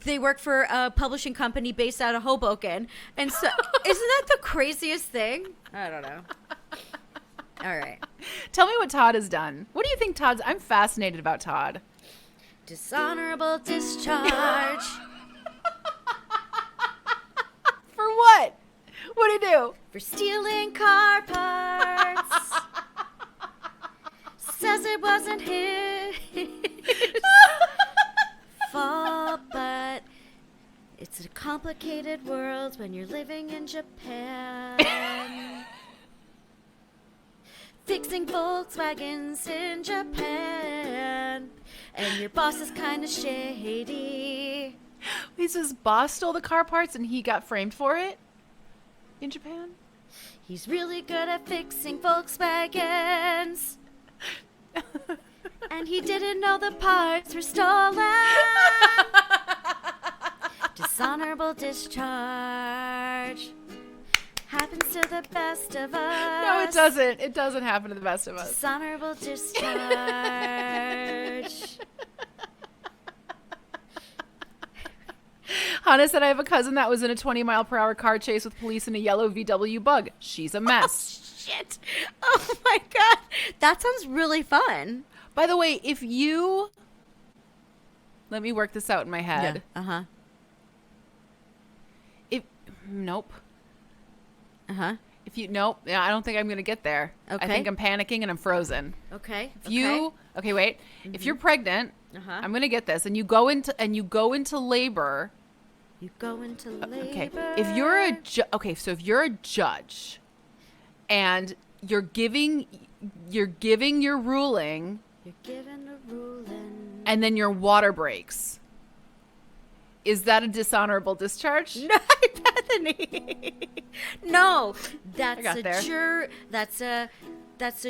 they work for a publishing company based out of Hoboken. And so, isn't that the craziest thing? I don't know. All right. Tell me what Todd has done. What do you think I'm fascinated about Todd. Dishonorable discharge. For what? What did he do? For stealing car parts. Says it wasn't his fault, but it's a complicated world when you're living in Japan. Fixing Volkswagens in Japan, and your boss is kind of shady. He says boss stole the car parts and he got framed for it in Japan? He's really good at fixing Volkswagens. And he didn't know the parts were stolen. Dishonorable discharge happens to the best of us. No, it doesn't. It doesn't happen to the best of us. Dishonorable discharge. Hannah said, I have a cousin that was in a 20-mile-per-hour car chase with police in a yellow VW Bug. She's a mess. Oh, shit. Oh, my God. That sounds really fun. By the way, if you... Let me work this out in my head. Yeah. Uh-huh. Nope. Uh-huh. Nope. Yeah, I don't think I'm going to get there. Okay. I think I'm panicking and I'm frozen. Okay. Okay, wait. Mm-hmm. If you're pregnant, I'm going to get this, and you go into labor. You go into labor. Okay. If you're so if you're a judge and you're giving your ruling, you're given a ruling, and then your water breaks. Is that a dishonorable discharge? No, Bethany. No, that's a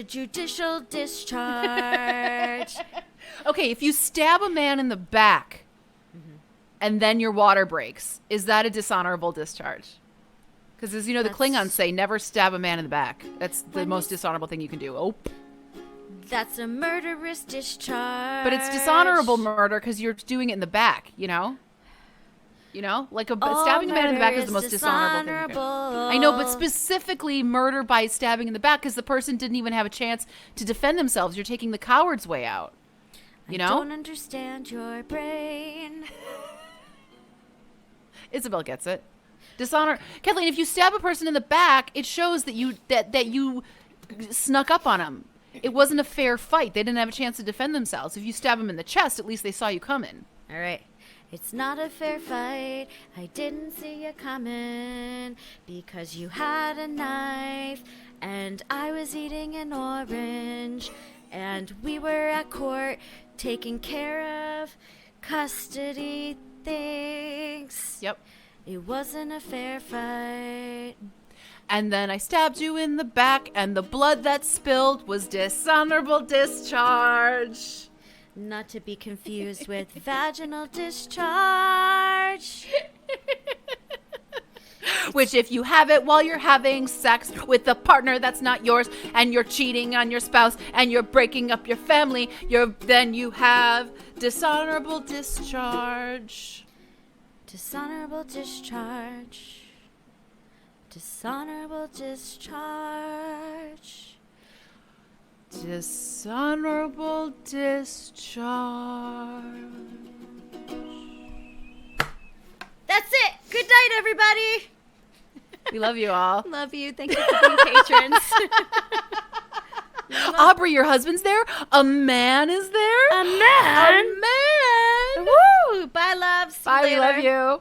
judicial discharge. Okay, if you stab a man in the back and then your water breaks, is that a dishonorable discharge? Because as you know, the Klingons say, never stab a man in the back. That's the most dishonorable thing you can do. Oh. That's a murderous discharge. But it's dishonorable murder because you're doing it in the back, you know? Like stabbing a man in the back is the most dishonorable thing. I know, but specifically murder by stabbing in the back because the person didn't even have a chance to defend themselves. You're taking the coward's way out. You know? I don't understand your brain. Isabel gets it. Dishonor. Kathleen, if you stab a person in the back, it shows that you snuck up on them. It wasn't a fair fight. They didn't have a chance to defend themselves. If you stab them in the chest, at least they saw you coming. All right. It's not a fair fight. I didn't see you coming because you had a knife and I was eating an orange and we were at court taking care of custody things. Yep. It wasn't a fair fight. And then I stabbed you in the back and the blood that spilled was dishonorable discharge. Not to be confused with vaginal discharge. Which if you have it while you're having sex with a partner that's not yours and you're cheating on your spouse and you're breaking up your family, then you have dishonorable discharge. Dishonorable discharge. Dishonorable discharge. Dishonorable discharge. That's it. Good night, everybody. We love you all. Love you. Thank you for being patrons. Aubrey, your husband's there? A man is there? A man? A man. Woo! Bye, loves. Bye, we love you.